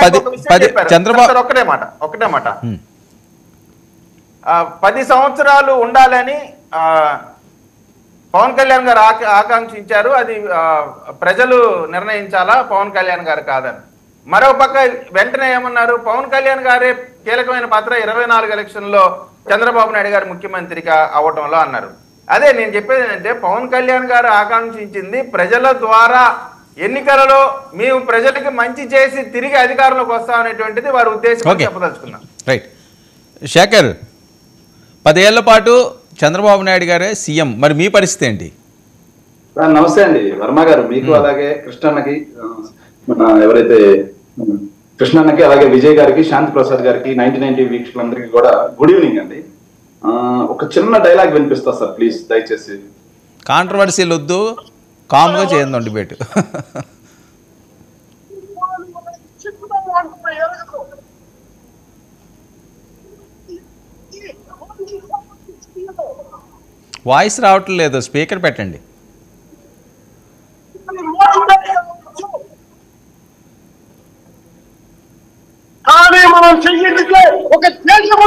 చంద్రబాబు ఒకటే మాట 10 సంవత్సరాలు ఉండాలని పవన్ కళ్యాణ్ గారు ఆకాంక్షించారు. అది ప్రజలు నిర్ణయించాలా, పవన్ కళ్యాణ్ గారు కాదని. మరో పక్క వెంటనే ఏమన్నారు, పవన్ కళ్యాణ్ గారే కీలకమైన పాత్ర 24 ఎలక్షన్లో చంద్రబాబు నాయుడు గారు ముఖ్యమంత్రిగా అవటంలో అన్నారు. అదే నేను చెప్పేది ఏంటంటే పవన్ కళ్యాణ్ గారు ఆకాంక్షించింది ప్రజల ద్వారా ఎన్నికలలో మేము ప్రజలకి మంచి చేసి తిరిగి అధికారంలోకి వస్తాం అనేటువంటిది వారి ఉద్దేశం చెప్పదలుచుకున్నాం. రైట్ శేఖర్, 10 ఏళ్ల పాటు చంద్రబాబు నాయుడు గారే సీఎం, మరి మీ పరిస్థితి ఏంటి? నమస్తే అండి వర్మ గారు, మీకు అలాగే కృష్ణన్నకి, ఎవరైతే కృష్ణన్నకి అలాగే విజయ్ గారికి, శాంతి ప్రసాద్ గారికి, 90 వీక్షకులందరికీ కూడా గుడ్ ఈవినింగ్ అండి. ఒక చిన్న డైలాగ్ వినిపిస్తా సార్ ప్లీజ్ దయచేసి. కాంట్రవర్సీలు వద్దు, కామ్గా చేయండి డిబేట్. వాయిస్ రావట్లేదు, స్పీకర్ పెట్టండి. మనం చెయ్యిందికే ఒక దేశం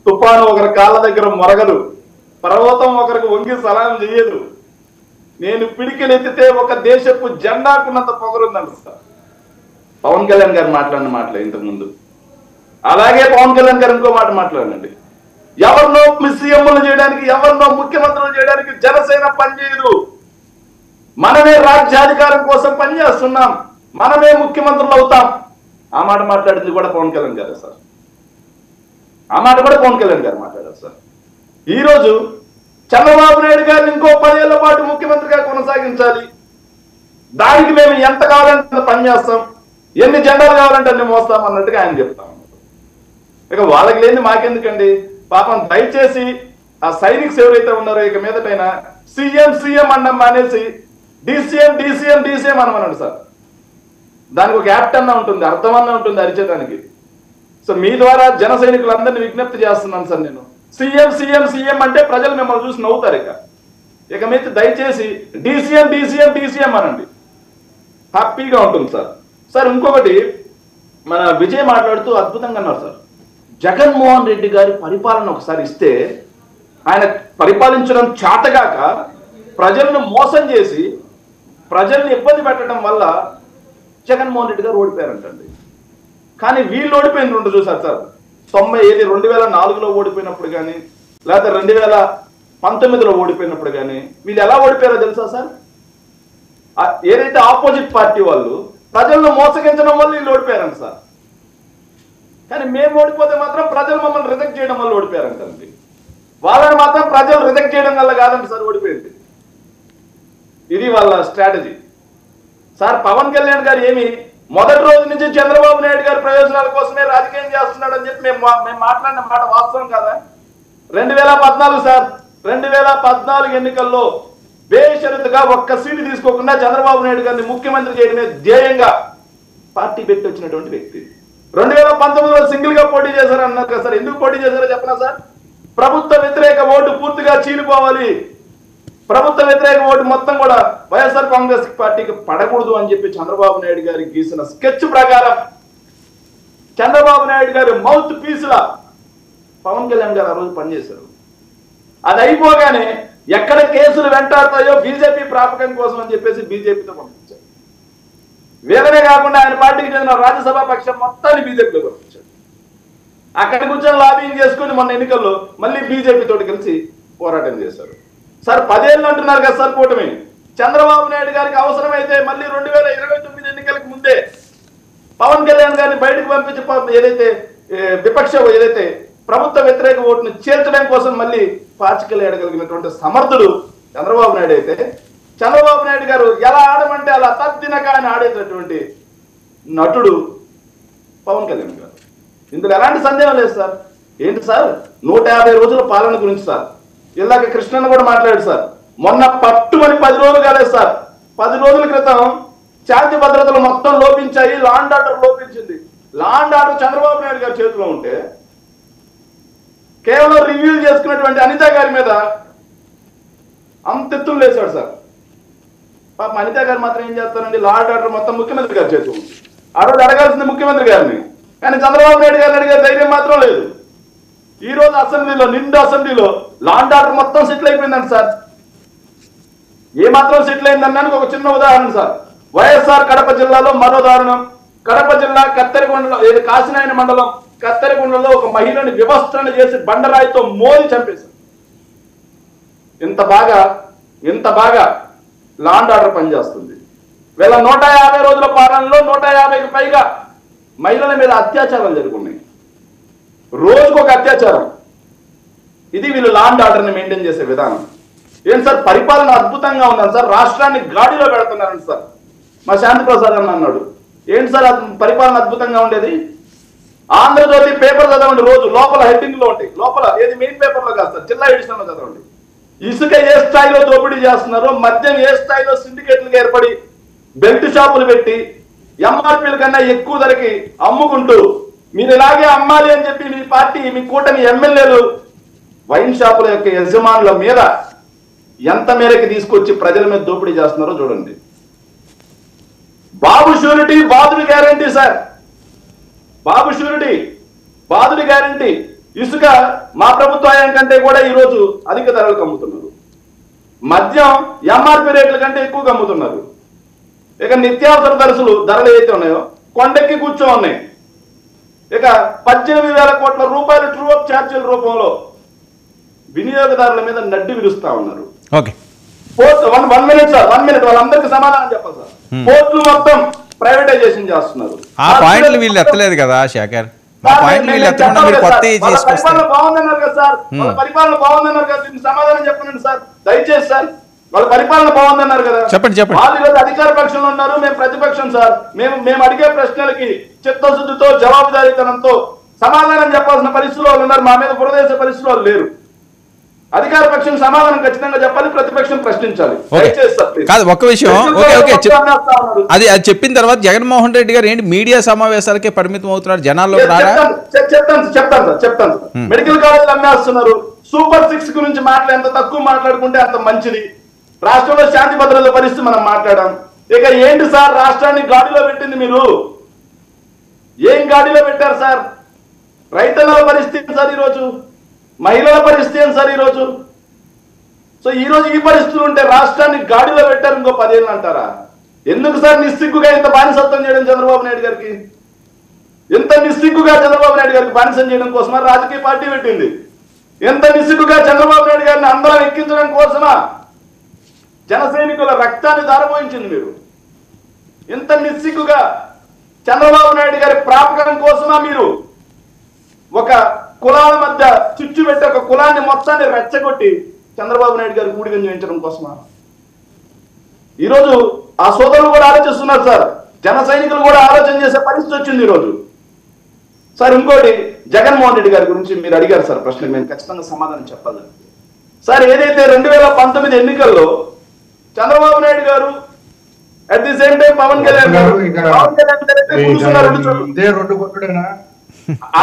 తుఫాను ఒకరి కాళ్ళ దగ్గర మొరగదు, పర్వతం ఒకరికి వంగి సలాం చెయ్యదు, నేను పిడికిలెత్తితే ఒక దేశపు జెండాకున్నంత పొగరుందంట సార్ పవన్ కళ్యాణ్ గారు మాట్లాడిన మాటలే ఇంతకు ముందు. అలాగే పవన్ కళ్యాణ్ గారు ఇంకో మాట మాట్లాడండి, ఎవరినో సీఎంలు చేయడానికి, ఎవరినో ముఖ్యమంత్రులు చేయడానికి జనసేన పనిచేయదు, మనమే రాజ్యాధికారం కోసం పనిచేస్తున్నాం, మనమే ముఖ్యమంత్రులు అవుతాం. ఆ మాట మాట్లాడింది కూడా పవన్ కళ్యాణ్ గారు సార్. ఆ మాట కూడా పవన్ కళ్యాణ్ గారు మాట్లాడారు సార్. ఈరోజు చంద్రబాబు నాయుడు గారిని ఇంకో 10 ఏళ్ల పాటు ముఖ్యమంత్రిగా కొనసాగించాలి, దానికి మేము ఎంత కావాలంటే పనిచేస్తాం, ఎన్ని జెండాలు కావాలంటే అన్ని మోస్తాం అన్నట్టుగా ఆయన చెప్తాం. ఇక వాళ్ళకి లేని మాకెందుకండి పాపం. దయచేసి ఆ సైనిక్స్ ఎవరైతే ఉన్నారో ఇక మీదటైనా సీఎం అన్నం మానేసి డీసీఎం అనమనండి సార్. దానికి ఒక యాప్ట్ అన్న ఉంటుంది, అర్థం అన్న ఉంటుంది అరిచేదానికి. సో మీ ద్వారా జన సైనికులందరినీ విజ్ఞప్తి చేస్తున్నాను సార్ నేను. సీఎం అంటే ప్రజలు మిమ్మల్ని చూసి నవ్వుతారు. ఇక మీద దయచేసి డీసీఎం అనండి, హ్యాపీగా ఉంటుంది సార్. సార్ ఇంకొకటి, మన విజయ్ మాట్లాడుతూ అద్భుతంగా అన్నారు సార్, జగన్మోహన్ రెడ్డి గారి పరిపాలన ఒకసారి ఇస్తే ఆయన పరిపాలించడం చేతగాక ప్రజలను మోసం చేసి ప్రజల్ని ఇబ్బంది పెట్టడం వల్ల జగన్మోహన్ రెడ్డి గారు ఓడిపోయారంటండి. కానీ వీళ్ళు ఓడిపోయింది రెండు చూసారు సార్. 2004లో ఓడిపోయినప్పుడు కానీ లేకపోతే 2019లో ఓడిపోయినప్పుడు కానీ వీళ్ళు ఎలా ఓడిపోయారో తెలుసా సార్? ఏదైతే ఆపోజిట్ పార్టీ వాళ్ళు ప్రజలను మోసగించడం వల్ల వీళ్ళు ఓడిపోయారంట సార్. కానీ మేము ఓడిపోతే మాత్రం ప్రజలు మమ్మల్ని రిజెక్ట్ చేయడం వల్ల ఓడిపోయారంటండి. వాళ్ళని మాత్రం ప్రజలు రిజెక్ట్ చేయడం వల్ల కాదండి సార్ ఓడిపోయింది. ఇది వాళ్ళ స్ట్రాటజీ సార్. పవన్ కళ్యాణ్ గారు ఏమి మొదటి రోజు నుంచి చంద్రబాబు నాయుడు గారి ప్రయోజనాల కోసమే రాజకీయం చేస్తున్నాడు అని చెప్పి మేము మాట్లాడిన మాట వాస్తవం కాదా? 2014 సార్, 2014 ఎన్నికల్లో బేషరతుగా ఒక్క సీటు తీసుకోకుండా చంద్రబాబు నాయుడు గారిని ముఖ్యమంత్రి చేయడమే ధ్యేయంగా పార్టీ పెట్టి వచ్చినటువంటి వ్యక్తి. 2019లో సింగిల్ గా పోటీ చేశారు అన్నారు కదా సార్. ఎందుకు పోటీ చేశారో చెప్పనా సార్? ప్రభుత్వ వ్యతిరేక ఓటు పూర్తిగా చీలిపోవాలి, ప్రభుత్వ వ్యతిరేక ఓటు మొత్తం కూడా వైఎస్ఆర్ కాంగ్రెస్ పార్టీకి పడకూడదు అని చెప్పి చంద్రబాబు నాయుడు గారికి గీసిన స్కెచ్ ప్రకారం చంద్రబాబు నాయుడు గారి మౌత్ పీసులా పవన్ కళ్యాణ్ గారు ఆ రోజు పనిచేశారు. అది అయిపోగానే ఎక్కడ కేసులు వెంటాడతాయో బీజేపీ ప్రాపకం కోసం అని చెప్పేసి బీజేపీతో పంపించారు. వేదనే కాకుండా ఆయన పార్టీకి చెందిన రాజ్యసభ పక్షం మొత్తాన్ని బీజేపీలో పంపించారు. అక్కడ కూర్చొని లాబింగ్ చేసుకుని మొన్న ఎన్నికల్లో మళ్ళీ బీజేపీ తోటి కలిసి పోరాటం చేశారు. సార్ 10 ఏళ్ళు అంటున్నారు కదా సార్ కూటమి. చంద్రబాబు నాయుడు గారికి అవసరమైతే మళ్ళీ 2029 ఎన్నికలకు ముందే పవన్ కళ్యాణ్ గారిని బయటకు పంపించి ఏదైతే విపక్ష ఏదైతే ప్రభుత్వ వ్యతిరేక ఓటును చేర్చడం కోసం మళ్ళీ పాచికలు ఏడగలిగినటువంటి సమర్థుడు చంద్రబాబు నాయుడు అయితే, చంద్రబాబు నాయుడు గారు ఎలా ఆడమంటే అలా తద్దినక ఆయన ఆడేటటువంటి నటుడు పవన్ కళ్యాణ్ గారు. ఇందులో ఎలాంటి సందేహం లేదు సార్. ఏంటి సార్ 150 రోజుల పాలన గురించి సార్ ఇలాగ కృష్ణన్న కూడా మాట్లాడాడు సార్. మొన్న పట్టుమని 10 రోజులు కాలేదు సార్. 10 రోజుల క్రితం శాంతి భద్రతలు మొత్తం లోపించాయి, లా అండ్ ఆర్డర్ లోపించింది. Law and order Chandrababu Naidu గారి చేతిలో ఉంటే కేవలం రివ్యూ చేసుకున్నటువంటి అనిత గారి మీద అంతెత్తులు లేచాడు సార్. పాపం అనిత గారు మాత్రం ఏం చేస్తారండి, లా అండ్ ఆర్డర్ మొత్తం ముఖ్యమంత్రి గారి చేతిలో ఉంది. ఆ రోజు అడగాల్సింది ముఖ్యమంత్రి గారిని, కానీ చంద్రబాబు నాయుడు గారిని అడిగే ధైర్యం మాత్రం లేదు. ఈ రోజు అసెంబ్లీలో నిండు అసెంబ్లీలో లా అండ్ ఆర్డర్ మొత్తం సెటిల్ అయిపోయిందండి సార్. ఏ మాత్రం సెటిల్ అయిందన్నానికి ఒక చిన్న ఉదాహరణ సార్. వైఎస్ఆర్ కడప జిల్లాలో మరో దారుణం. కడప జిల్లా కత్తెరగొండలో కాసినాయన మండలం కత్తెరగొండలో ఒక మహిళని వివస్త్రణ చేసి బండరాయితో మోది చంపేశారు. ఇంత బాగా లా అండ్ ఆర్డర్ పనిచేస్తుంది. వీళ్ళ 150 రోజుల పాలనలో 150కి పైగా మహిళల మీద అత్యాచారాలు జరుగుతున్నాయి. రోజుకు ఒక అత్యాచారం. ఇది వీళ్ళు లా అండ్ ఆర్డర్ని మెయింటైన్ చేసే విధానం. ఏంటి సార్ పరిపాలన అద్భుతంగా ఉందని సార్, రాష్ట్రాన్ని గాడిలో పెడుతున్నారండి సార్. మా శాంతి ప్రసాద్ అన్నాడు, ఏంటి సార్ పరిపాలన అద్భుతంగా ఉండేది? ఆంధ్రజ్యోతి పేపర్ చదవండి, రోజు లోపల హెడ్డింగ్ లో ఉంటాయి, లోపల ఏది మెయిన్ పేపర్ లో కాదు సార్, జిల్లా ఎడిషన్ లో చదవండి. ఇసుక ఏ స్థాయిలో దోపిడీ చేస్తున్నారు, మద్యం ఏ స్థాయిలో సిండికేట్లుగా ఏర్పడి బెల్ట్ షాపులు పెట్టి ఎంఆర్పీల కన్నా ఎక్కువ ధరకి అమ్ముకుంటూ మీరు ఇలాగే అమ్మాలి అని చెప్పి మీ పార్టీ మీ కూటమి ఎమ్మెల్యేలు వైన్ షాపుల యొక్క యజమానుల మీద ఎంత మేరకు తీసుకొచ్చి ప్రజల మీద దోపిడీ చేస్తున్నారో చూడండి. బాబు షూరిటీ బాధుడి గ్యారంటీ సార్, బాబు షూరిటీ బాధుడి గ్యారంటీ. ఇసుక మా ప్రభుత్వం కంటే కూడా ఈరోజు అధిక ధరలకు అమ్ముతున్నారు. మద్యం ఎంఆర్పీ రేట్ల కంటే ఎక్కువగా అమ్ముతున్నారు. ఇక నిత్యావసర ధరలు ఏవైతే ఉన్నాయో కొండెక్కి కూర్చో ఉన్నాయి. ఇక 18,000 కోట్ల రూపాయలు ట్రూ అప్ ఛార్జీల రూపంలో వినియోగదారుల మీద నడ్డి విరుస్తా ఉన్నారు. వన్ మినిట్ సార్, 1 మినిట్ వాళ్ళందరికీ సమాధానం చెప్పాలి సార్. పోర్టులు మొత్తం ప్రైవేటైజేషన్ చేస్తున్నారు. ఆ పాయింట్లు వీళ్ళు ఎత్తలేదు కదా శేఖర్, పరిపాలన బాగుందన్నారు కదా సార్, వాళ్ళ పరిపాలన బాగుందన్నారు కదా, దీనికి సమాధానం చెప్పండి సార్ దయచేసి సార్. వాళ్ళ పరిపాలన బాగుందన్నారు కదా, చెప్పండి. వాళ్ళు ఈరోజు అధికార పక్షంలో ఉన్నారు, మేము ప్రతిపక్షం సార్. మేము అడిగే ప్రశ్నలకి చిత్తశుద్ధితో జవాబుదారీతనంతో సమాధానం చెప్పాల్సిన పరిస్థితుల్లో ఉన్నారు. మా మీద బురదేశ పరిస్థితుల్లో లేరు. అధికార పక్షం సమాధానం ఖచ్చితంగా చెప్పాలి, ప్రతిపక్షం ప్రశ్నించాలి. కాదు ఒక్క విషయం, అది చెప్పిన తర్వాత జగన్మోహన్ రెడ్డి గారు ఏంటి మీడియా సమావేశాలకే పరిమితం అవుతున్నారు, జనాల్లో చెప్తాను సార్. మెడికల్ కాలేజీలు అమ్మేస్తున్నారు. సూపర్ 6 గురించి ఎంత తక్కువ మాట్లాడుకుంటే అంత మంచిది. రాష్ట్రంలో శాంతి భద్రతల పరిస్థితి మనం మాట్లాడాం. ఇక ఏంటి సార్ రాష్ట్రాన్ని గాడిలో పెట్టింది మీరు? ఏం గాడిలో పెట్టారు సార్? రైతుల పరిస్థితి సార్ ఈరోజు, మహిళల పరిస్థితి ఏంటి సార్ ఈరోజు? సో ఈ రోజు ఈ పరిస్థితులు ఉంటే రాష్ట్రాన్ని గాడిలో పెట్టారు ఇంకో 10 ఏళ్ళు అంటారా? ఎందుకు సార్ నిస్సిగ్గుగా ఇంత బానిసత్వం చేయడం చంద్రబాబు నాయుడు గారికి? ఎంత నిస్సిగ్గుగా చంద్రబాబు నాయుడు గారికి బానిసం చేయడం కోసమా రాజకీయ పార్టీ పెట్టింది? ఎంత నిస్సిగ్గుగా చంద్రబాబు నాయుడు గారిని అందరం ఎక్కించడం కోసమా జన సైనికుల రక్తాన్ని దారపోయించింది మీరు? ఎంత నిస్సిగ్గుగా చంద్రబాబు నాయుడు గారి ప్రాపకం కోసమా మీరు ఒక కులాల మధ్య చిచ్చు పెట్టి ఒక కులాన్ని మొత్తాన్ని రెచ్చగొట్టి చంద్రబాబు నాయుడు గారి ఊడిగం చేయించడం కోసమా? ఈరోజు ఆ సోదరులు కూడా ఆలోచిస్తున్నారు సార్, జన సైనికులు కూడా ఆలోచన చేసే పరిస్థితి వచ్చింది ఈరోజు. సార్ ఇంకోటి, జగన్మోహన్ రెడ్డి గారి గురించి మీరు అడిగారు సార్ ప్రశ్నకు, నేను ఖచ్చితంగా సమాధానం చెప్పాలి సార్. ఏదైతే 2019 ఎన్నికల్లో చంద్రబాబు నాయుడు గారు at the same time Pawan Kalyan గారు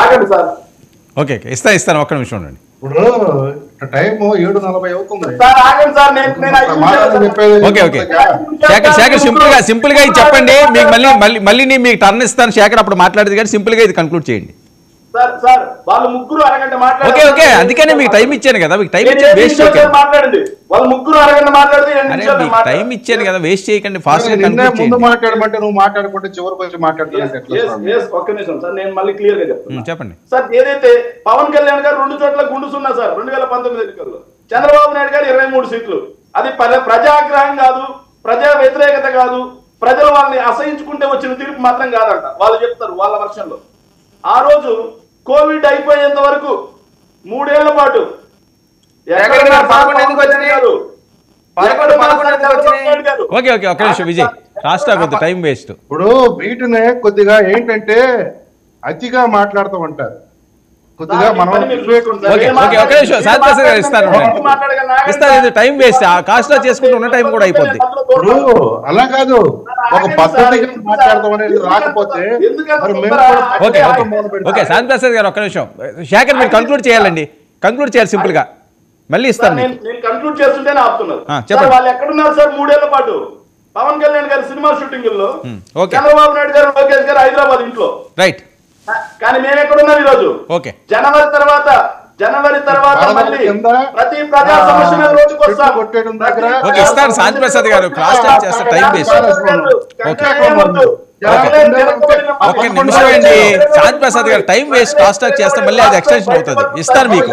ఆగండి సార్. ఓకే ఇస్తాను, ఒక్క నిమిషం ఉండండి. ఇప్పుడు టైం 7:40 అవుతుంది సార్. ఆగండి సార్, ఓకే శేఖర్ సింపుల్ గా ఇది చెప్పండి. మీకు మళ్ళీ నేను మీకు టర్న్ ఇస్తాను శేఖర్, అప్పుడు మాట్లాడేది కానీ సింపుల్ గా ఇది కన్క్లూడ్ చేయండి. సార్ వాళ్ళు ముగ్గురు అరగంట మాట్లాడారు. ఓకే అందుకనే మీకు టైం ఇచ్చాను కదా, మీకు టైం ఇచ్చాను, వేస్ట్ చేయకండి. మాట్లాడండి, వాళ్ళు ముగ్గురు అరగంట మాట్లాడితే టైం ఇచ్చాను కదా, వేస్ట్ చేయకండి, ఫాస్ట్ గా ముందు మాట్లాడమంటే నువ్వు మాట్లాడుకుంటే చివరికి వచ్చి మాట్లాడుతున్నావు. ఒక్క నిమిషం సార్, నేను మళ్ళీ క్లియర్ గా చెప్తాను. చెప్పండి సార్. ఏదైతే పవన్ కళ్యాణ్ గారు 2 చోట్ల గుండుసున్నా సార్ 2019 ఎన్నికల్లో, చంద్రబాబు నాయుడు గారు 23 సీట్లు. అది ప్రజాగ్రహం కాదు, ప్రజా వ్యతిరేకత కాదు, ప్రజలు వాళ్ళని అసహించుకుంటే వచ్చిన తీర్పు మాత్రం కాదంట. వాళ్ళు చెప్తారు వాళ్ళ వర్షంలో. ఆ రోజు కోవిడ్ అయిపోయేంత వరకు 3 ఏళ్ల పాటు ఓకే ఒక్క నిమిషం విజయ్, లాస్ట్ వద్దు, టైం వేస్ట్. ఇప్పుడు వీటినే కొద్దిగా ఏంటంటే అతిగా మాట్లాడుతూ ఉంటారు కొద్దిగా. మనం ఇస్తాను, టైం వేస్ట్, కాస్ట్ చేసుకుంటూ ఉన్న టైం కూడా అయిపోద్ది. ఇప్పుడు అలా కాదు, ఒక పద్ధతిగా మాట్లాడతాం అనేది రాకపోతే ఓకే శాంతి ప్రసాద్ గారు ఒక్క నిమిషం. శేఖర్ మీరు కంక్లూడ్ చేయాలండి, కంక్లూడ్ చేయాలి సింపుల్ గా. మళ్ళీ ఇస్తాను. నేను కంక్లూడ్ చేస్తుంటేనే ఆపుతున్నారు. వాళ్ళు ఎక్కడున్నారు సార్ 3 ఏళ్ల పాటు? పవన్ కళ్యాణ్ గారి సినిమా షూటింగ్ లో, చంద్రబాబు నాయుడు గారు, లోకేష్ గారు హైదరాబాద్ ఇంట్లో. రైట్. కానీ మేము ఎక్కడున్నాం ఈరోజు? ఓకే జనవరి తర్వాత మళ్ళీ ప్రతి ప్రజా సమస్య మీద రోజుకు వస్తాం. ఓకే ఇస్తాను శాంతి ప్రసాద్ గారు, క్లాస్ టైం చేస్తే టైం వేస్ట్. ఒక్క నిమిషం అండి శాంతి ప్రసాద్ గారు, టైం వేస్ట్, క్లాస్ టాక్ చేస్తే మళ్ళీ అది ఎక్స్టెన్షన్ అవుతుంది. ఇస్తాను మీకు,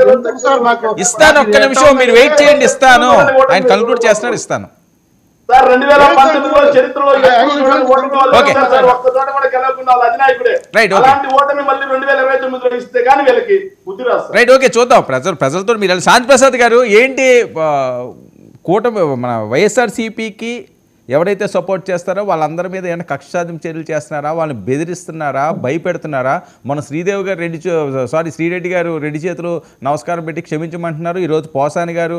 ఇస్తాను, ఒక్క నిమిషం మీరు వెయిట్ చేయండి, ఇస్తాను. ఆయన కంక్లూడ్ చేస్తున్నాడు, ఇస్తాను. సార్ 2019లో చరిత్రలో అలాంటి ఓటమి మళ్ళీ 2029లో ఇస్తే కానీ వీళ్ళకి బుద్ధి రాదు. రైట్. ఓకే చూద్దాం ప్రజలతో మీరు. శాంతి ప్రసాద్ గారు ఏంటి కూటమి మన వైఎస్ఆర్సీపీకి ఎవరైతే సపోర్ట్ చేస్తారో వాళ్ళందరి మీద ఏమైనా కక్ష సాధింపు చర్యలు చేస్తున్నారా, వాళ్ళని బెదిరిస్తున్నారా, భయపెడుతున్నారా? మన శ్రీదేవి గారు శ్రీరెడ్డి గారు రెడ్డి చేతులు నమస్కారం పెట్టి క్షమించమంటున్నారు. ఈరోజు పోసాని గారు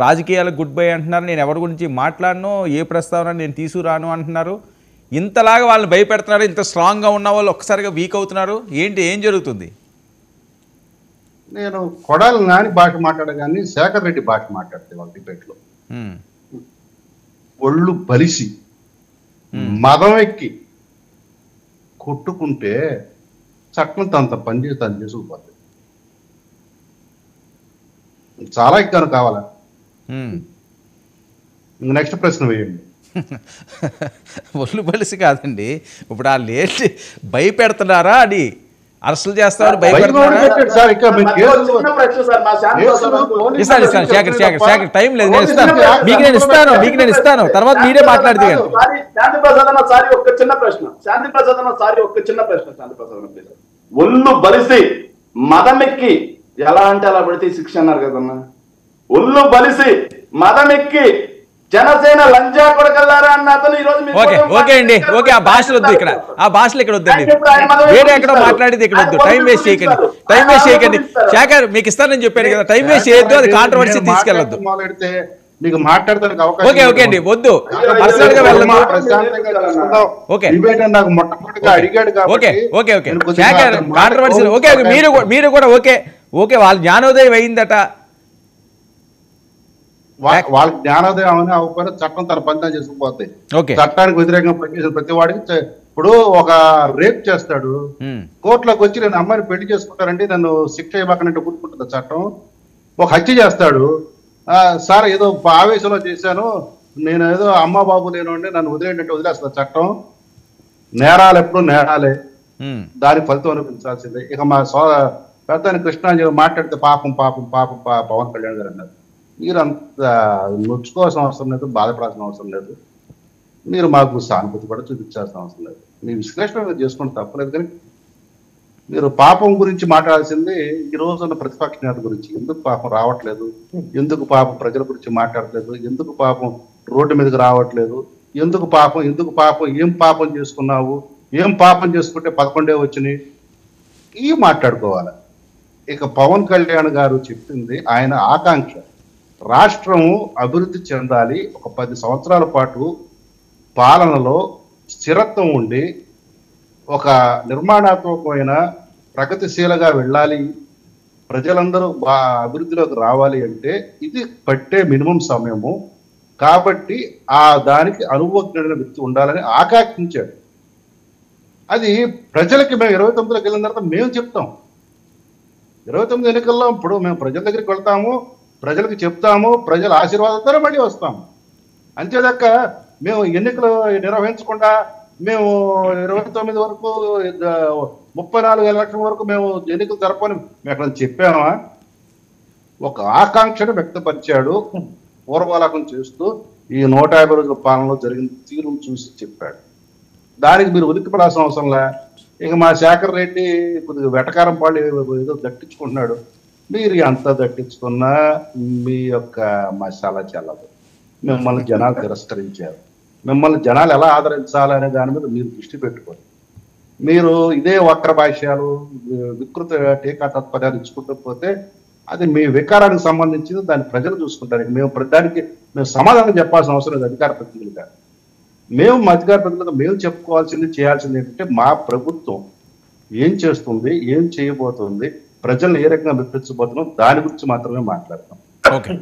రాజకీయాలకు గుడ్ బై అంటున్నారు. నేను ఎవరి గురించి మాట్లాడను, ఏ ప్రస్తావన నేను తీసుకురాను అంటున్నారు. ఇంతలాగా వాళ్ళని భయపెడుతున్నారు. ఇంత స్ట్రాంగ్గా ఉన్న వాళ్ళు ఒక్కసారిగా వీక్ అవుతున్నారు. ఏం జరుగుతుంది? నేను కొడాలి నాని భాష మాట్లాడగానే శేఖర్ రెడ్డి భాష మాట్లాడితే వాళ్ళ డిబేట్లో ఒళ్ళు బలిసి మదం ఎక్కి కొట్టుకుంటే చట్టం తన పని చేసి తను చేసుకుపోతుంది. చాలా ఎక్కువ కావాలా? నెక్స్ట్ ప్రశ్న వేయండి. ఒళ్ళు బలిసి కాదండి, ఇప్పుడు ఆ లేట్ భయపెడుతున్నారా అని అరెస్టులు చేస్తామని భయపెడుతున్నారా? ఇస్తాను శేఖర్ టైం లేదు, నేను ఇస్తాను తర్వాత మీరే మాట్లాడితే. శాంతి ప్రసాద్ అన్న సారి ఒక చిన్న ప్రశ్న. ఒళ్ళు బలిసి మదమెక్కి ఎలా అంటే అలా పడితే శిక్ష అన్నారు కదన్నా. ఒళ్ళు బలిసి మదమెక్కి జనసేన లంజా కొడకల్లారా అన్న అతను ఈ రోజు ఓకే అండి. ఓకే ఆ భాషలు వద్దు, ఇక్కడ ఆ భాషలు ఇక్కడ వద్దండి, వేరే ఎక్కడో మాట్లాడేది ఇక్కడ వద్దు. టైం వేస్ట్ చేయకండి. శేఖర్ మీకు ఇస్తానని చెప్పాను కదా, టైం వేస్ట్ చేయొద్దు, అది కాంట్రవర్సీ తీసుకెళ్ళొద్దు. ఓకే అండి వద్దు, పర్సనల్ గా వెళ్ళదు. Okay Shekhar controversy. ఓకే మీరు కూడా ఓకే వాళ్ళ జ్ఞానోదయం అయిందట. వాళ్ళకి జ్ఞానోదయం అని అవ్వకపోయినా చట్టం తన పని చేసుకుపోతాయి. చట్టానికి వ్యతిరేకంగా పనిచేసిన ప్రతి వాడికి ఇప్పుడు ఒక రేప్ చేస్తాడు, కోర్టులోకి వచ్చి నేను అమ్మాయిని పెళ్లి చేసుకుంటానండి, నన్ను శిక్ష ఇవ్వకనంటే ఊరుకుంటుంది చట్టం. ఒక హత్య చేస్తాడు, సార్ ఏదో ఆవేశంలో చేశాను, నేను ఏదో అమ్మ బాబు లేనండి, నన్ను వదిలేంటే వదిలేస్తుంది చట్టం. నేరాలు ఎప్పుడు నేరాలే, దాని ఫలితం అనిపించాల్సిందే. ఇక మా పెద్ద కృష్ణాంజలి మాట్లాడితే పాపం పాపం పాపం పవన్ కళ్యాణ్ గారు అన్నారు. మీరు అంత నొచ్చుకోవాల్సిన అవసరం లేదు, బాధపడాల్సిన అవసరం లేదు, మీరు మాకు సానుభూతి కూడా చూపించాల్సిన అవసరం లేదు. మీ విశ్లేషణ మీరు చేసుకుంటే తప్పలేదు, కానీ మీరు పాపం గురించి మాట్లాడాల్సింది ఈ రోజున్న ప్రతిపక్ష నేత గురించి. ఎందుకు పాపం రావట్లేదు, ఎందుకు పాపం ప్రజల గురించి మాట్లాడట్లేదు, ఎందుకు పాపం రోడ్డు మీదకి రావట్లేదు, ఎందుకు పాపం ఏం పాపం చేసుకున్నావు, ఏం పాపం చేసుకుంటే 11 వచ్చినాయి, ఇవి మాట్లాడుకోవాలి. ఇక పవన్ కళ్యాణ్ గారు చెప్పింది ఆయన ఆకాంక్ష, రాష్ట్రము అభివృద్ధి చెందాలి, ఒక 10 సంవత్సరాల పాటు పాలనలో స్థిరత్వం ఉండి ఒక నిర్మాణాత్మకమైన ప్రగతిశీలగా వెళ్ళాలి, ప్రజలందరూ అభివృద్ధిలోకి రావాలి అంటే ఇది పట్టే మినిమం సమయము. కాబట్టి దానికి అనుభవజ్ఞుడైన వ్యక్తి ఉండాలని ఆకాంక్షించాడు. అది ప్రజలకి మేము 29లోకి వెళ్ళిన తర్వాత మేము చెప్తాం. 29 ఎన్నికల్లో ఇప్పుడు మేము ప్రజల దగ్గరికి వెళ్తాము, ప్రజలకు చెప్తాము, ప్రజల ఆశీర్వాదంతో మళ్ళీ వస్తాము. అంతేదాకా మేము ఎన్నికలు నిర్వహించకుండా మేము 29 వరకు 34 ఎలక్షన్ వరకు మేము ఎన్నికలు జరపని మేము ఎక్కడ చెప్పామా? ఒక ఆకాంక్షను వ్యక్తపరిచాడు, పూర్వాలకం చేస్తూ ఈ 150 రోజుల పాలనలో జరిగిన తీరును చూసి చెప్పాడు. దానికి మీరు ఉలిక్కిపడాల్సిన అవసరంలా. ఇక మా శేఖర్ రెడ్డి కొద్దిగా వెటకారం పాళ్ళు ఏదో దట్టించుకుంటున్నాడు. మీరు ఎంత దట్టించుకున్నా మీ యొక్క మసాలా చెల్లదు. మిమ్మల్ని జనాలు తిరస్కరించారు. మిమ్మల్ని జనాలు ఎలా ఆదరించాలనే దాని మీద మీరు దృష్టి పెట్టుకోండి. మీరు ఇదే వక్ర భాష్యాలు, వికృత టీకా తత్పర్యాలు ఇచ్చుకుంటూ పోతే అది మీ వికారానికి సంబంధించింది, దాన్ని ప్రజలు చూసుకుంటారు. దానికి మేము సమాధానం చెప్పాల్సిన అవసరం లేదు అధికార ప్రతినిధులుగా. మేము అధికార ప్రతినిధులుగా మేము చెప్పుకోవాల్సింది, చేయాల్సింది ఏంటంటే మా ప్రభుత్వం ఏం చేస్తుంది, ఏం చేయబోతుంది, ప్రజలను ఏ రకంగా మెప్పించబోతున్నాం, దాని గురించి మాత్రమే మాట్లాడతాం. ఓకే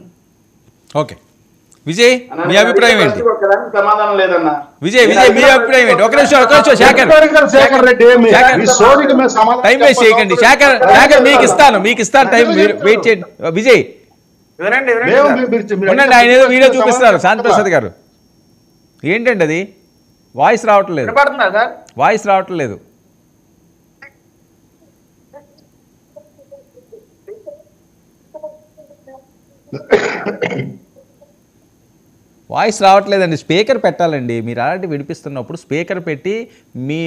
ఓకే విజయ్, మీ అభిప్రాయం ఏంటి? సమాధానం లేదన్నా. విజయ్ మీ అభిప్రాయం ఏంటి? ఒక నిమిషం శేఖర్ రెడ్డి టైం వేస్ట్ చేయకండి. శేఖర్ మీకు ఇస్తాను టైం, మీరు వెయిట్ చేయండి. విజయ్ ఉండండి, ఆయన ఏదో వీడియో చూపిస్తున్నారు. శాంతి ప్రసాద్ గారు ఏంటండి అది? వాయిస్ రావట్లేదు, వాయిస్ రావట్లేదు. వాయిస్ రావట్లేదండి. స్పీకర్ పెట్టాలండి. మీరు అలాంటి వినిపిస్తున్నప్పుడు స్పీకర్ పెట్టి మీ